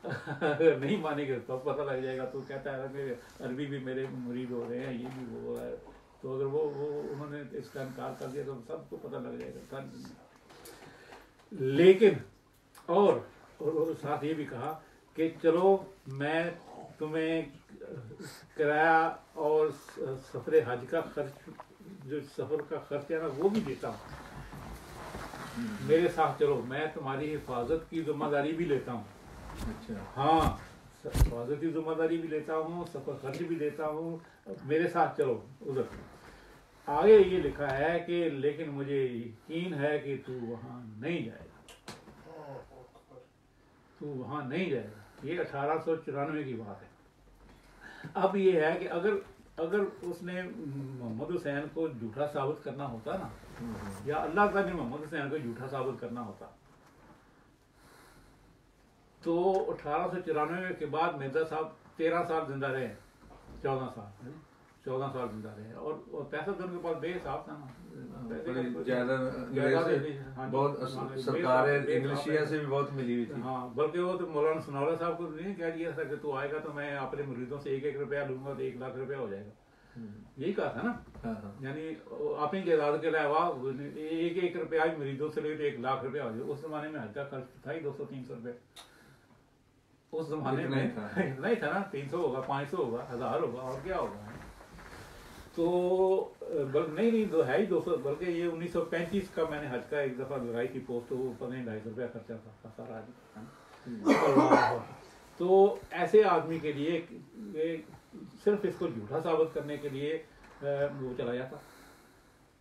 اگر نہیں مانیں گے تو پتہ لگ جائے گا، تو کہتا ہے کہ عربی بھی میرے مرید ہو رہے ہیں، یہ بھی وہ ہو رہا ہے، تو اگر وہ انہوں نے اس کا انکار کر دیا تو سب کو پتہ لگ جائے گا۔ لیکن اور ساتھ یہ بھی کہا کہ چلو میں تمہیں کرایہ اور سفر حج کا خرچ، جو سفر کا خرچ ہے نا وہ بھی دیتا ہوں، میرے ساتھ چلو، میں تمہاری حفاظت کی ذمہ داری بھی لیتا ہوں۔
اچھا،
ہاں، حفاظت کی ذمہ داری بھی لیتا ہوں، سفر خرچ بھی دیتا ہوں، میرے ساتھ چلو ادھر۔ آگے یہ لکھا ہے کہ لیکن مجھے یقین ہے کہ تو وہاں نہیں جائے گا، تو وہاں نہیں جائے گا۔ یہ 1894 کی بات ہے۔ اب یہ ہے کہ اگر اس نے محمد حسین کو جھوٹا ثابت کرنا ہوتا نا، یا اللہ تعالیٰ نے محمد حسین کو جھوٹا ثابت کرنا ہوتا، تو 1894 کے بعد مرزا صاحب 13 سال زندہ رہے، 14 سال زندہ رہے، اور پیسہ تو ان کے پاس بے حساب تھا نا،
بہت سرکار انگلشیا سے بھی بہت ملی ہوئی تھی۔
ہاں، بلکہ وہ تو مولانا ثناءاللہ صاحب کو نہیں کہہ دیا تھا کہ تو آئے گا تو میں اپنے مریدوں سے 1-1 روپیہ لوں گا تو 1 لاکھ روپیہ ہو جائے گا، یہی کہا تھا نا۔ یعنی اپنی جائیداد کے علاوہ 1-1 روپیہ مریدوں سے لے تو 1 لاکھ روپیہ ہو جائے۔ اس زمانے میں حج کا خرچ تھا ہی 200-300 روپے، اس زمانے میں اتنا ہی تھا نا، 300 ہوگا، 500 ہوگا، 1000 ہوگا، اور کیا ہوگا۔ تو نہیں تو ہے ہی 200، بلکہ یہ 1935 کا میں نے حج کا ایک دفعہ لگائی تھی پوسٹ، تو وہ 250 روپیہ خرچہ تھا سارا حج۔ تو ایسے آدمی کے لیے صرف اس کو جھوٹا ثابت کرنے کے لیے وہ چلا جاتا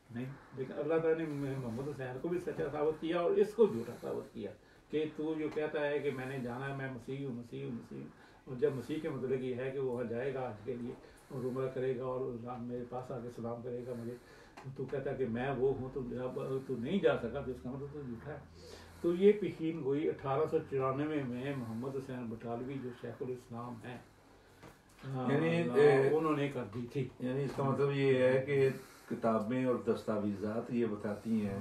نہیں، لیکن اللہ تعالیٰ نے محمد حسین کو بھی سچا ثابت کیا اور اس کو جھوٹا ثابت کیا کہ تو جو کہتا ہے کہ میں نے جانا ہے، میں مسیح ہوں، مسیح ہوں، مسیح ہوں، اور جب مسیح کے مطلب یہ ہے کہ وہ جائے گا حج کے لیے اور عمرہ کرے گا اور میرے پاس آ کے سلام کرے گا مجھے، تو کہتا ہے کہ میں وہ ہوں، تو نہیں جا سکا، تو اس کا مطلب تو جھوٹا ہے۔ تو یہ پیشین گوئی 1894 میں محمد حسین بٹالوی جو شیخ الاسلام ہیں،
یعنی
انہوں نے کر دی تھی۔
یعنی اس کا مطلب یہ ہے کہ کتابیں اور دستاویزات یہ بتاتی ہیں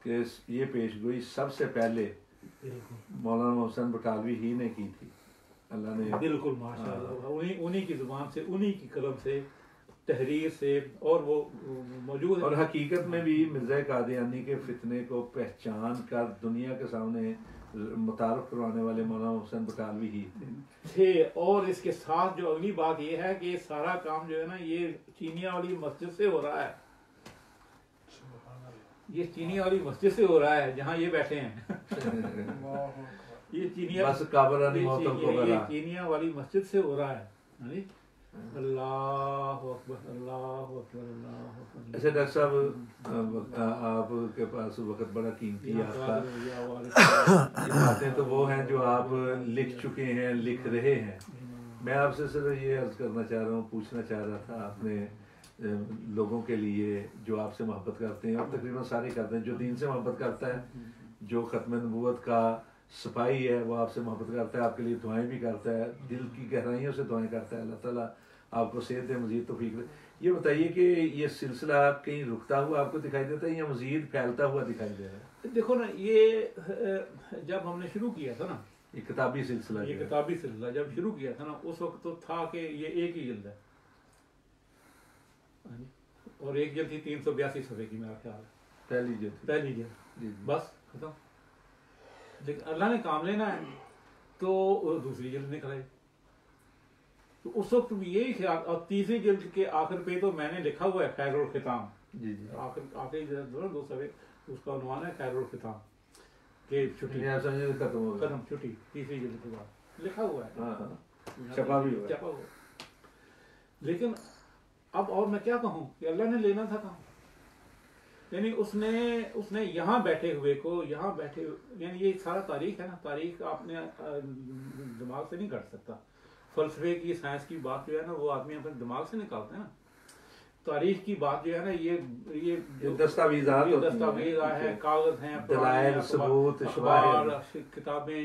کہ یہ پیش گوئی سب سے پہلے مولانا حسین بٹالوی ہی نے کی تھی، اللہ نے۔
بالکل، ماشاء اللہ، انہی کی زبان سے، انہی کی قلم سے، تحریر سے، اور وہ موجود ہے۔ اور
حقیقت میں بھی مرزا قادیانی کے فتنے کو پہچان کر دنیا کے سامنے متعارف کروانے والے مولانا حسین بٹالوی ہی
تھے۔ اور اس کے ساتھ جو اگلی بات یہ ہے کہ یہ سارا کام جو ہے نا یہ چینیا والی مسجد سے ہو رہا ہے، یہ چینیا والی مسجد سے ہو رہا ہے جہاں یہ بیٹھے ہیں۔ یہ چینیا والی مسجد سے ہو رہا ہے۔ اللہ اکبر، اللہ اکبر، اللہ اکبر۔
اچھا ڈاکٹر صاحب، آپ کے پاس وقت بڑا قیمتی ہے، باتیں تو وہ ہیں جو آپ لکھ چکے ہیں، لکھ رہے ہیں۔ میں آپ سے صرف یہ عرض کرنا چاہ رہا ہوں، پوچھنا چاہ رہا تھا، آپ نے لوگوں کے لیے جو آپ سے محبت کرتے ہیں، اور تقریباً سارے کرتے ہیں، جو دین سے محبت کرتا ہے، جو ختم نبوت کا سپاہی ہے، وہ آپ سے محبت کرتا ہے، آپ کے لیے دعائیں بھی کرتا ہے، دل کی گہرائیوں سے دعائیں کرتا ہے، اللہ تعالیٰ آپ کو صحت دے، مزید توفیق دے۔ یہ بتائیے کہ یہ سلسلہ کہیں رکتا ہوا آپ کو دکھائی دیتا ہے یا مزید پھیلتا ہوا دکھائی دے رہا ہے؟
دیکھو نا، یہ جب ہم نے شروع کیا تھا نا،
یہ کتابی سلسلہ
جب شروع کیا تھا نا، اس وقت تو تھا کہ یہ ایک ہی جلد ہے، اور ایک جلد تھی 382 صفحے کی، میرا خیال ہے پہلی جلد، بس ختم۔ لیکن اللہ نے کام لینا ہے تو دوسری جلد نکل آئی، تو اس وقت یہی خیال. اور تیسری جلد کے آخر پہ تو میں نے لکھا ہوا ہے خیر الختام.
جی
آخری دو صفحے اس کا عنوان ہے خیر الختام کہ چھٹی ختم چھٹی تیسری جلد کے بعد لکھا ہوا ہے,
چھپا بھی ہوا.
لیکن اب اور میں کیا کہوں کہ اللہ نے لینا تھا کہاں. یعنی اس نے یہاں بیٹھے ہوئے کو یعنی یہ سارا تاریخ ہے نا, تاریخ آپ نے دماغ سے نہیں کر سکتا. فلسفے کی سائنس کی بات جو ہے نا وہ آدمی اپنے دماغ سے نکالتے ہیں نا. تاریخ کی بات جو ہے نا یہ
دستاویزات
ہے, کاغذ ہیں,
دلائل, ثبوت,
اخبار, کتابیں,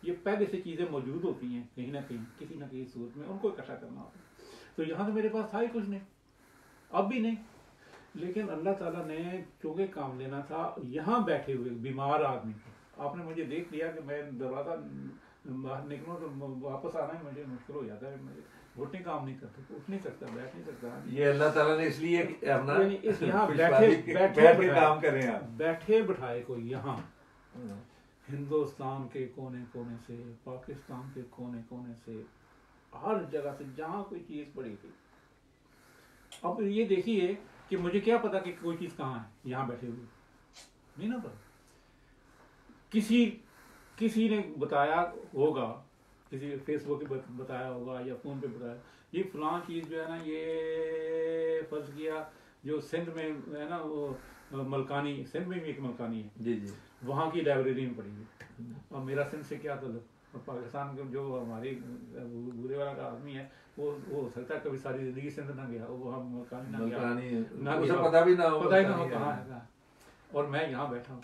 یہ پہلے سے چیزیں موجود ہوتی ہیں کہیں نہ کہیں کسی نہ کسی صورت میں, ان کو اکٹھا کرنا ہوتا ہے. تو یہاں تو میرے پاس تھا ہی کچھ نہیں, اب بھی نہیں. لیکن اللہ تعالیٰ نے چونکہ کام لینا تھا یہاں بیٹھے ہوئے بیمار آدمی کو. آپ نے مجھے دیکھ لیا کہ میں دروازہ باہر نکلوں تو واپس آنا ہی مجھے مشکل ہو جاتا ہے. مجھے گھٹنے کام نہیں کرتے, اٹھ نہیں سکتا, بیٹھ نہیں سکتا.
یہ اللہ تعالیٰ نے اس لیے
یہاں
کام کریں آپ
بیٹھے بٹھائے کو یہاں ہندوستان کے کونے کونے سے, پاکستان کے کونے کونے سے, ہر جگہ سے جہاں کوئی چیز پڑی تھی. اب یہ دیکھیے کہ مجھے کیا پتا کہ کوئی چیز کہاں ہے, یہاں بیٹھے ہوئے نہیں نا پتا. کسی نے بتایا ہوگا, کسی فیس بک پہ بتایا ہوگا یا فون پہ بتایا, یہ فلاں چیز جو ہے نا یہ فرض کیا جو سندھ میں ہے نا وہ ملکانی, سندھ میں بھی ایک ملکانی ہے
جی جی,
وہاں کی لائبریری میں پڑھی ہوئی. اور میرا سندھ سے کیا تعلق, پاکستان کے جو ہماری بورے والا کا آدمی ہے وہ ہو سکتا ہے کبھی ساری زندگی سندھ نہ گیا, وہ وہاں ملکانی نہ گیا, پتہ ہی نہ ہو کہاں ہے. اور میں یہاں بیٹھا ہوں.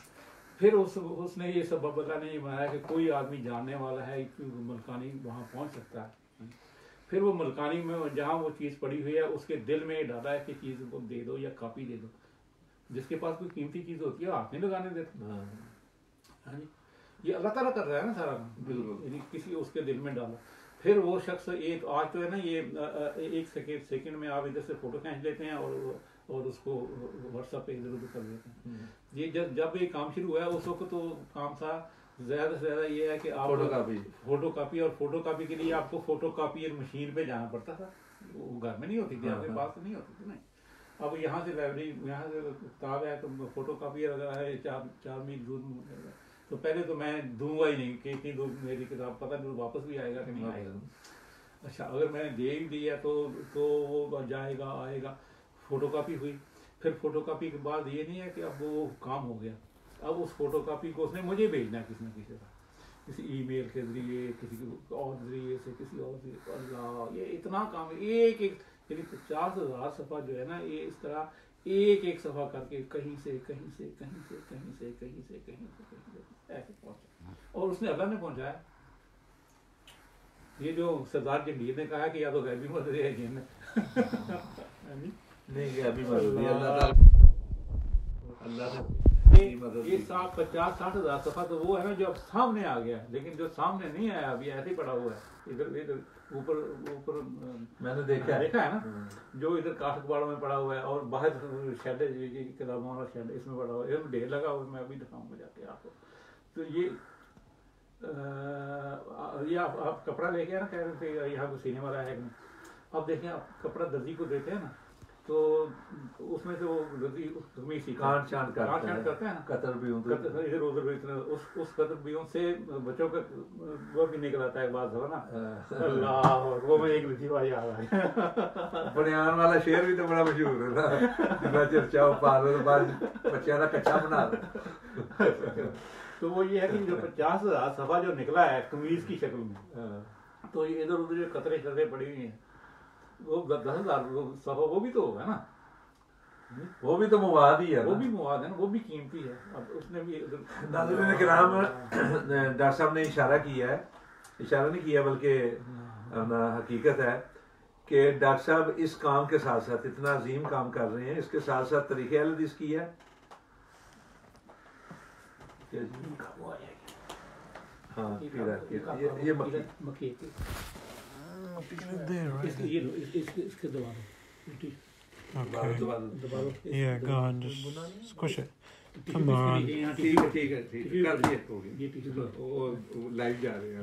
پھر اس نے یہ سبب اللہ نے یہ بنایا کہ کوئی آدمی جاننے والا ہے ملکانی وہاں پہنچ سکتا ہے. پھر وہ ملکانی میں جہاں وہ چیز پڑی ہوئی ہے اس کے دل میں ڈالا ہے کہ چیز کو دے دو یا کاپی دے دو. جس کے پاس کوئی قیمتی چیز ہوتی ہے ہاتھ نہیں لگانے دیتے. یہ اللہ تعالیٰ کر رہا ہے نا سارا کام, یعنی کسی اس کے دل میں ڈالا. پھر وہ شخص ایک آج تو ہے نا یہ ایک سیکنڈ میں آپ ادھر سے فوٹو کھینچ لیتے ہیں اور اس کو واٹس ایپ پہ ادھر ادھر کر دیتے ہیں. یہ جب یہ کام شروع ہوا ہے اس وقت تو کام تھا زیادہ سے زیادہ یہ ہے کہ آپ فوٹو کاپی, اور فوٹو کاپی کے لیے آپ کو فوٹو کاپی مشین پہ جانا پڑتا تھا, وہ گھر میں نہیں ہوتی تھی, آپ کے پاس تو نہیں ہوتی تھی. نہیں, اب یہاں سے لائبریری, یہاں سے کتاب ہے تو فوٹو کاپی اگر ہے 4 میل دور, تو پہلے تو میں دوں گا ہی نہیں کہ اتنی دور میری کتاب, پتہ نہیں واپس بھی آئے گا کہ نہیں آئے گا. اچھا اگر میں نے دے بھی دیا تو وہ جائے گا آئے گا. فوٹو کاپی ہوئی, پھر فوٹو کاپی کے بعد یہ نہیں ہے کہ اب وہ کام ہو گیا, اب اس فوٹو کاپی کو اس نے مجھے بھیجنا ہے کسی نہ کسی طرح, کسی ای میل کے ذریعے, کسی اور ذریعے سے, کسی اور ذریعے. اللہ, یہ اتنا کام ہے. ایک یعنی 50,000 صفحہ جو ہے نا یہ اس طرح ایک صفحہ کر کے کہیں سے ایسے پہنچا, اور اس نے اللہ نے پہنچایا. یہ جو سردار جنگیر نے کہا کہ یا تو غیبی مدد ہے جن
نہیں ابھی اللہ
یہ 50-60,000 صفحہ تو وہ ہے نا جو اب سامنے آ گیا, لیکن جو سامنے نہیں آیا ابھی ایسے ہی پڑا ہوا ہے ادھر اوپر
میں نے دیکھا
ہے نا, جو ادھر کاٹ کباڑوں میں پڑا ہوا ہے, اور باہر شیڈ کتابوں والا شیڈ اس میں پڑا ہوا ہے, ڈھیر لگا ہوا ہے. میں ابھی دکھاؤں گا جا کے آپ کو. تو یہ آپ کپڑا لے کے نا کہہ رہے تھے یہاں کو سینے والا ہے کہ نہیں. اب دیکھیں آپ کپڑا درزی کو دیتے ہیں نا تو اس میں سے وہ درزی
کانٹ چانٹ
کرتا ہے نا,
قطر بھی
ادھر ادھر اس قطر بیوں سے بچوں کا وہ بھی نکل آتا ہے بعض ہو نا. اللہ, وہ میں ایک لطیفہ یاد آیا.
بنیان والا شعر بھی تو بڑا مشہور ہے نا, چرچاؤ پالو بچیاں کا کچا بنا دو.
تو وہ یہ ہے کہ جو 50,000 صفحہ جو نکلا ہے قمیض کی شکل میں, تو یہ ادھر ادھر جو قطرے شطرے پڑی ہوئی ہیں وہ 10,000 صفحہ وہ بھی تو ہوگا نا,
وہ بھی تو مواد ہی ہے,
وہ بھی مواد ہے نا, وہ بھی قیمتی ہے. اب اس نے بھی
ناظرین کرام ڈاکٹر صاحب نے اشارہ کیا ہے, اشارہ نہیں کیا بلکہ حقیقت ہے کہ ڈاکٹر صاحب اس کام کے ساتھ ساتھ اتنا عظیم کام کر رہے ہیں, اس کے ساتھ ساتھ طریقہ اہل حدیث کی ہے. ہاں یہ مکھی
Yeah, go on, just squish it. Come on.
ٹھیک ہے کر دیا, لائیو جا رہے ہیں.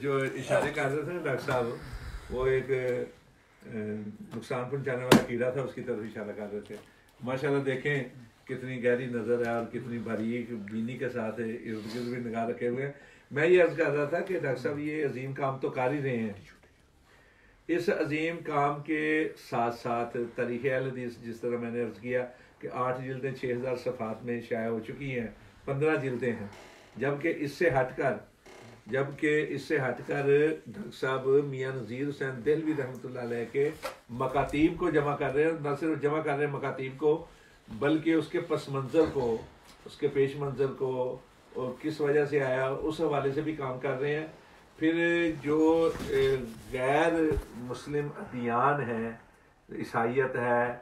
جو اشارے کر رہے تھے نا ڈاکٹر صاحب, وہ ایک نقصان پہنچانے والا کیڑا تھا, اس کی طرف اشارہ کر رہے تھے. ماشاءاللہ دیکھیں کتنی گہری نظر ہے اور کتنی باریک بینی کے ساتھ ارد گرد بھی نگاہ رکھے ہوئے ہیں. میں یہ عرض کر رہا تھا کہ ڈاکٹر صاحب یہ عظیم کام تو کر ہی رہے ہیں. اس عظیم کام کے ساتھ ساتھ تاریخ اہل حدیث, جس طرح میں نے عرض کیا کہ 8 جلدیں 6000 صفحات میں شائع ہو چکی ہیں, 15 جلدیں ہیں. جبکہ اس سے ہٹ کر ڈاکٹر صاحب میاں نذیر حسین دہلوی رحمۃ اللہ علیہ کے مکاتیب کو جمع کر رہے ہیں. نہ صرف جمع کر رہے ہیں مکاتیب کو, بلکہ اس کے پس منظر کو, اس کے پیش منظر کو, اور کس وجہ سے آیا اس حوالے سے بھی کام کر رہے ہیں. پھر جو غیر مسلم ادیان ہیں, عیسائیت ہے,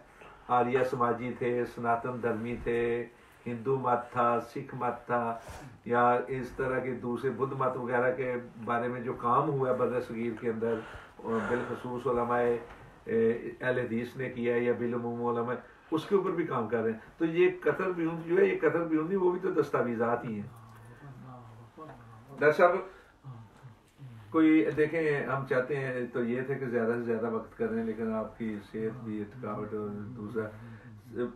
آریہ سماجی تھے, سناتن دھرمی تھے, ہندو مت تھا, سکھ مت تھا, یا اس طرح کے دوسرے بدھ مت وغیرہ کے بارے میں جو کام ہوا بر صغیر کے اندر, بالخصوص علماء اہل حدیث نے کیا ہے یا بالعموم علماء, اس کے اوپر بھی کام کر رہے ہیں. تو یہ قطر بیون جو ہے, یہ قطر بیونی وہ بھی تو دستاویزات ہی ہیں. ڈاکٹر صاحب کوئی دیکھیں, ہم چاہتے ہیں تو یہ تھے کہ زیادہ سے زیادہ وقت کریں, لیکن آپ کی صحت بھی تھکاوٹ, اور دوسرا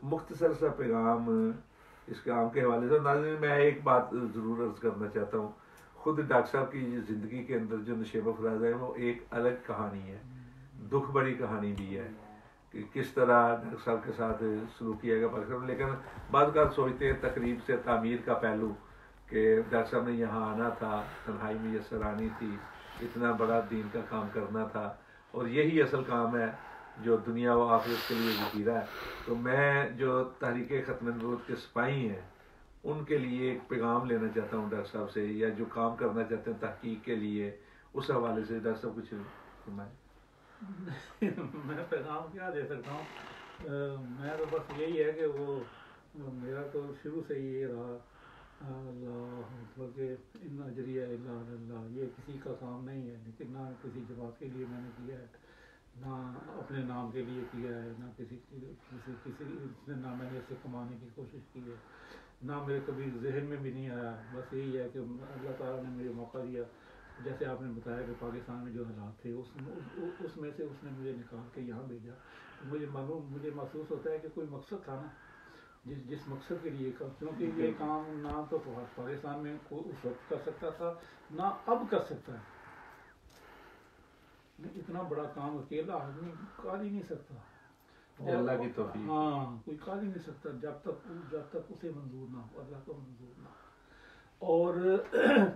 مختصر سا پیغام اس کام کے حوالے سے. ناظرین میں ایک بات ضرور عرض کرنا چاہتا ہوں, خود ڈاکٹر صاحب کی زندگی کے اندر جو نشیب افراز ہے وہ ایک الگ کہانی ہے, دکھ بڑی کہانی بھی ہے کہ کس طرح ڈاکٹر صاحب کے ساتھ سلوک کیا گیا پاکستان میں. لیکن بعض اوقات سوچتے ہیں تقریب سے تعمیر کا پہلو کہ ڈاکٹر صاحب نے یہاں آنا تھا, تنہائی میسر آنی تھی, اتنا بڑا دین کا کام کرنا تھا, اور یہی اصل کام ہے جو دنیا و آخرت کے لیے ذخیرہ ہے. تو میں جو تحریک ختم نبوت کے سپاہی ہیں ان کے لیے ایک پیغام لینا چاہتا ہوں ڈاکٹر صاحب سے, یا جو کام کرنا چاہتے ہیں تحقیق کے لیے, اس حوالے سے ڈاکٹر صاحب کچھ فرمائیں.
میں پیغام کیا دے سکتا ہوں, میں تو بس یہی ہے کہ وہ میرا تو شروع سے یہ رہا اللہ کہ ان اجریہ الا اللہ, یہ کسی کا کام نہیں ہے, لیکن نہ کسی جماعت کے لیے میں نے کیا ہے, نہ اپنے نام کے لیے کیا ہے, نہ نہ میں نے اس سے کمانے کی کوشش کی ہے, نہ میرے کبھی ذہن میں بھی نہیں آیا. بس یہی ہے کہ اللہ تعالیٰ نے مجھے موقع دیا, جیسے آپ نے بتایا کہ پاکستان میں جو حالات تھے اس میں سے اس نے مجھے نکال کے یہاں بھیجا. مجھے محسوس ہوتا ہے کہ کوئی مقصد تھا نا, جس مقصد کے لیے, کیونکہ یہ کام نہ تو پاکستان میں اس وقت کر سکتا تھا, نہ اب کر سکتا ہے. اتنا بڑا کام اکیلا آدمی کر ہی نہیں سکتا,
اللہ کی توفیق.
ہاں, کوئی کر ہی نہیں سکتا جب تک اسے منظور نہ ہو, اللہ کو منظور نہ ہو. اور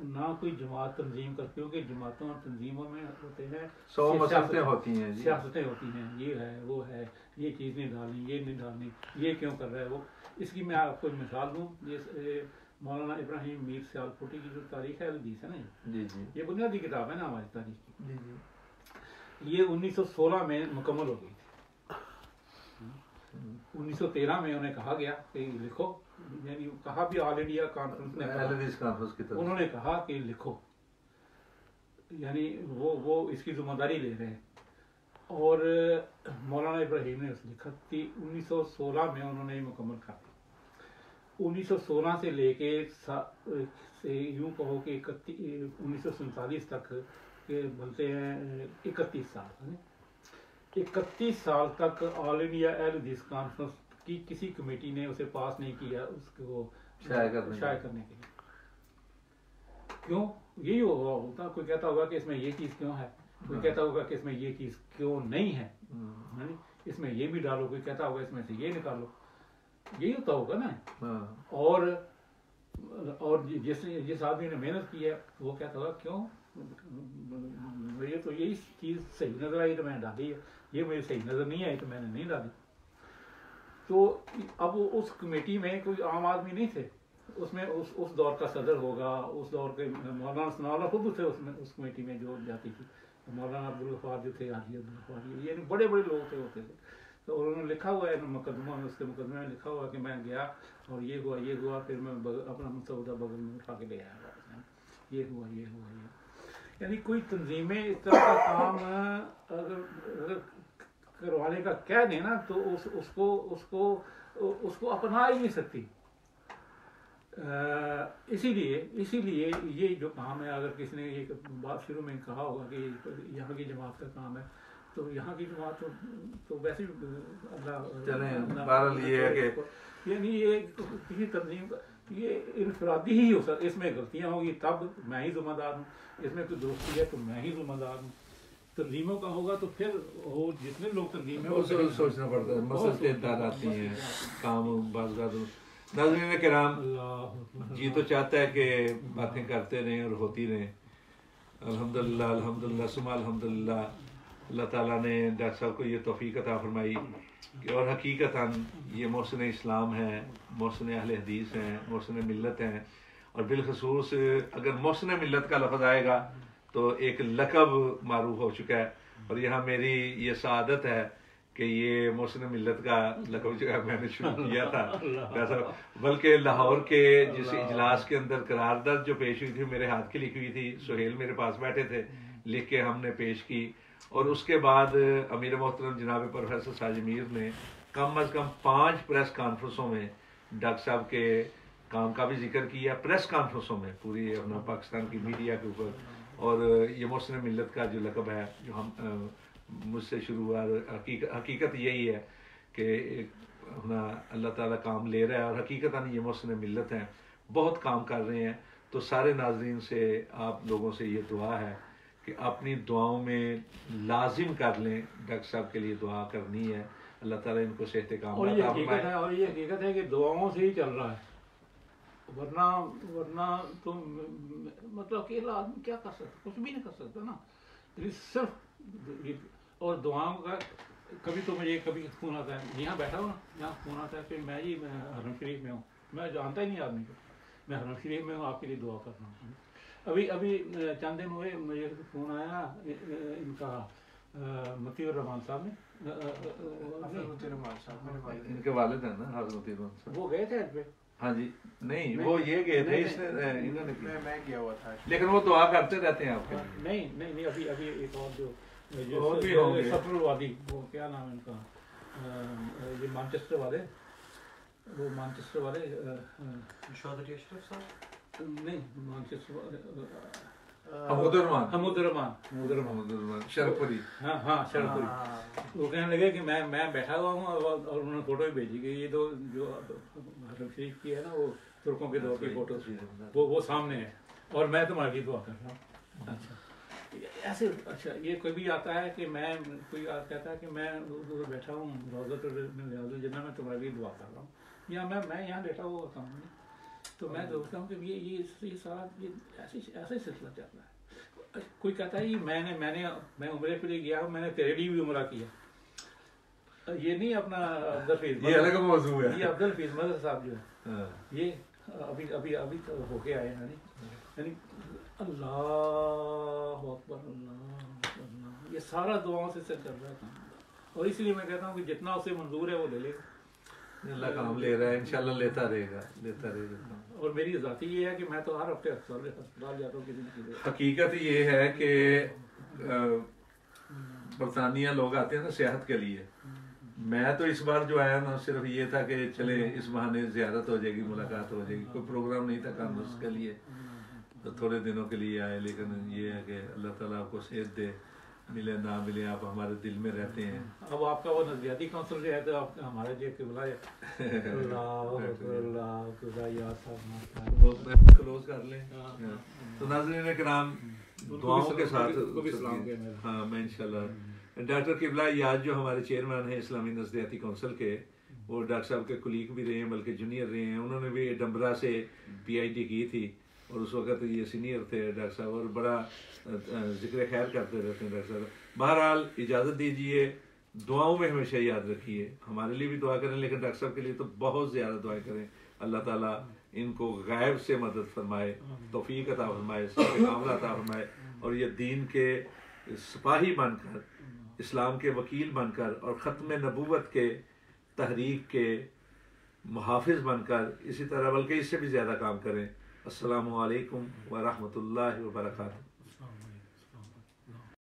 نہ کوئی جماعت تنظیم کر, کیونکہ جماعتوں اور تنظیموں میں ہوتے ہیں
100 مسئلیں ہوتی ہیں,
سیاستیں ہوتی ہیں, یہ ہے وہ ہے, یہ چیز نہیں ڈالنی, یہ نہیں ڈالنی, یہ کیوں کر رہا ہے وہ. اس کی میں آپ کو مثال دوں, یہ مولانا ابراہیم میر سیال کوٹی کی جو تاریخ ہے حدیث ہے نا,
جی جی,
یہ بنیادی کتاب ہے نا ہماری تاریخ کی.
جی جی,
یہ 1916 میں مکمل ہو گئی تھی. 1913 میں انہیں کہا گیا کہ لکھو, یعنی کہا بھی آل انڈیا کانفرنس نے, انہوں نے کہا کہ لکھو, یعنی وہ اس کی ذمہ داری لے رہے ہیں. اور مولانا ابراہیم نے اس لکھت تھی 1916 میں انہوں نے مکمل کر دی. 1916 سے لے کے یوں کہو کہ 1947 تک بولتے ہیں 31 سال, 31 سال تک آل انڈیا اہل حدیث کانفرنس کی کسی کمیٹی نے اسے پاس نہیں کیا اس کو شائع کرنے کے لیے. کیوں؟ یہی ہوتا, کوئی کہتا ہوگا کہ اس میں یہ چیز کیوں ہے, کوئی کہتا ہوگا کہ اس میں یہ چیز کیوں نہیں ہے, اس میں یہ بھی ڈالو, کوئی کہتا ہوگا اس میں سے یہ نکالو, یہی ہوتا ہوگا نا. اور جس آدمی نے محنت کی ہے وہ کہتا ہوگا کیوں, مجھے تو یہی چیز صحیح نظر آئی تو میں نے ڈالی ہے, یہ مجھے صحیح نظر نہیں آئی تو میں نے نہیں ڈالی. تو اب اس کمیٹی میں کوئی عام آدمی نہیں تھے, اس میں اس دور کا صدر ہوگا, اس دور کے مولانا ثناءاللہ خود تھے اس کمیٹی میں جو جاتی تھی, مولانا عبدالغفار جو تھے, حاجی عبدالغفار, یہ بڑے بڑے لوگ تھے ہوتے تھے. تو انہوں نے لکھا ہوا ہے مقدمہ میں, اس کے مقدمے میں لکھا ہوا کہ میں گیا اور یہ ہوا, پھر میں اپنا مسودہ بغل میں اٹھا کے لے آیا, یہ ہوا. یعنی کوئی تنظیمیں اس طرح کا کام اگر کروانے کا کہہ دیں نا تو اس کو اپنا ہی نہیں سکتی. اسی لیے یہ جو کام ہے، اگر کسی نے یہ بات شروع میں کہا ہوگا کہ یہاں کی جماعت کا کام ہے، تو یہاں کی جماعت تو ویسے
چلیں بہرحال یہ ہے کہ
یعنی یہ کسی تنظیم کا یہ انفرادی ہی ہو سکتا، اس میں غلطیاں ہوگی تب میں ہی ذمہ دار ہوں، اس میں کوئی درستی ہے تو میں ہی ذمہ دار ہوں، تنظیموں کا ہوگا تو پھر وہ جتنے لوگ تنظیم میں
سوچنا پڑتا ہے، مسئلہ تعداد آتی ہیں کام بعض بات. ناظرین کرام، جی تو چاہتا ہے کہ باتیں کرتے رہیں اور ہوتی رہیں. الحمدللہ الحمدللہ ثم الحمدللہ، اللہ تعالیٰ نے ڈاکٹر صاحب کو یہ توفیق عطا فرمائی کہ اور حقیقتاً یہ محسن اسلام ہیں، محسن اہل حدیث ہیں، محسن ملت ہیں. اور بالخصوص اگر محسن ملت کا لفظ آئے گا تو ایک لقب معروف ہو چکا ہے. اور یہاں میری یہ سعادت ہے کہ یہ محسن ملت کا لقب جو ہے میں نے شروع کیا تھا، بلکہ لاہور کے جس اجلاس کے اندر قرارداد جو پیش ہوئی تھی میرے ہاتھ کی لکھی ہوئی تھی، سہیل میرے پاس بیٹھے تھے، لکھ کے ہم نے پیش کی. اور اس کے بعد امیر محترم جناب پروفیسر ساجد میر نے کم از کم 5 پریس کانفرنسوں میں ڈاکٹر صاحب کے کام کا بھی ذکر کیا، پریس کانفرنسوں میں پوری اپنا پاکستان کی میڈیا کے اوپر. اور یہ محسن ملت کا جو لقب ہے جو ہم مجھ سے شروع ہوا، حقیقت یہی ہے کہ اپنا اللہ تعالیٰ کام لے رہا ہے اور حقیقتاً یہ محسن ملت ہیں، بہت کام کر رہے ہیں. تو سارے ناظرین سے آپ لوگوں سے یہ دعا ہے کہ اپنی دعاؤں میں لازم کر لیں، ڈاکٹر صاحب کے لیے دعا کرنی ہے، اللہ تعالیٰ ان کو صحت کاملہ عطا فرمائے.
اور یہ حقیقت ہے کہ دعاؤں سے ہی چل رہا ہے، ورنہ تم مطلب کہ آدمی کیا کر سکتا، کچھ بھی نہیں کر سکتا نا. صرف اور دعاؤں کا کبھی تو مجھے کبھی فون آتا ہے، یہاں بیٹھا ہوں نا، یہاں فون آتا ہے کہ میں حرم شریف میں ہوں، میں جانتا ہی نہیں آدمی کو، میں حرم شریف میں ہوں، آپ کے لیے دعا کر رہا ہوں. ابھی چند دن ہوئے مجھے فون آیا ان کا متی الرحمان صاحب نے،
ان کے والد ہیں نا حضرت متی الرحمان صاحب،
وہ گئے تھے حج پہ.
ہاں جی، نہیں وہ یہ گئے تھے، اس نے انہوں نے
میں گیا ہوا تھا،
لیکن وہ دعا کرتے رہتے ہیں آپ کے لیے.
نہیں ابھی ایک اور جو
بھی
سفر الوادی، وہ کیا نام ہے ان کا، یہ مانچسٹر والے، وہ مانچسٹر والے
شہادت اشرف صاحب،
نہیں مانچسٹر
حمود
الرحمان
شرپوری،
ہاں شرپوری. وہ کہنے لگے کہ میں بیٹھا ہوا ہوں اور انہوں نے فوٹو بھی بھیجی کہ یہ دو جو حرم شریف کی ہے نا، وہ ترکوں کے دور کی فوٹو وہ سامنے ہے اور میں تمہارے لیے دعا کر رہا ہوں. اچھا ایسے، اچھا یہ کوئی بھی آتا ہے کہ میں کوئی کہتا ہے کہ میں بیٹھا ہوں روضۃ ریاض الجنہ میں تمہارے لیے دعا کر رہا ہوں، یا میں یہاں بیٹھا ہوا ہوتا ہوں، تو میں سوچتا ہوں کہ یہ سارا یہ ایسا ہی سلسلہ چل رہا ہے. کوئی کہتا ہے میں عمرے کے لیے گیا ہوں، میں نے تیرے لیے بھی عمرہ کیا. یہ نہیں اپنا عبد الفیض،
یہ الگ موضوع ہے،
یہ عبد الفیض مظہر صاحب جو ہے، یہ ابھی ہو کے آئے ہیں، یعنی اللہ اکبر اللہ اکبر، یہ سارا دعاؤں سے چل رہا ہے. اور اس لیے میں کہتا ہوں کہ جتنا اسے منظور ہے وہ لے لے گا،
اللہ کام لے رہا ہے، انشاءاللہ لیتا رہے گا.
اور میری ذاتی یہ ہے کہ میں تو ہر ہفتے ہسپتال جاتا ہوں کسی نہ کسی.
حقیقت یہ ہے کہ برطانیہ لوگ آتے ہیں نا سیاحت کے لیے. میں تو اس بار جو آیا نا صرف یہ تھا کہ چلے اس بہانے زیارت ہو جائے گی، ملاقات ہو جائے گی، کوئی پروگرام نہیں تھا کانفرنس کے لیے، تو تھوڑے دنوں کے لیے آئے. لیکن یہ ہے کہ اللہ تعالیٰ آپ کو صحت دے، ملے نہ ملے آپ ہمارے دل میں رہتے ہیں.
اب آپ کا وہ نظریاتی کونسل جو ہے تو آپ ہمارے جیب کے بلائے. اللہ
کلوز کر لیں. تو ناظرین کرام، دعاؤں کے ساتھ ہاں میں انشاءاللہ ڈاکٹر قبلہ یاد جو ہمارے چیئرمین ہیں اسلامی نظریاتی کونسل کے، وہ ڈاکٹر صاحب کے کلیگ بھی رہے ہیں بلکہ جونیئر رہے ہیں. انہوں نے بھی ڈمبرا سے PhD کی تھی اور اس وقت یہ سینئر تھے ڈاکٹر صاحب، اور بڑا ذکر خیر کرتے رہتے ہیں ڈاکٹر صاحب. بہرحال اجازت دیجیے، دعاؤں میں ہمیشہ یاد رکھیے، ہمارے لیے بھی دعا کریں لیکن ڈاکٹر صاحب کے لیے تو بہت زیادہ دعائیں کریں. اللہ تعالیٰ ان کو غیب سے مدد فرمائے، توفیق عطا فرمائے، صحت کاملہ عطا فرمائے، اور یہ دین کے سپاہی بن کر، اسلام کے وکیل بن کر، اور ختم نبوت کے تحریک کے محافظ بن کر اسی طرح بلکہ اس سے بھی زیادہ کام کریں. السلام علیکم ورحمۃ اللہ وبرکاتہ.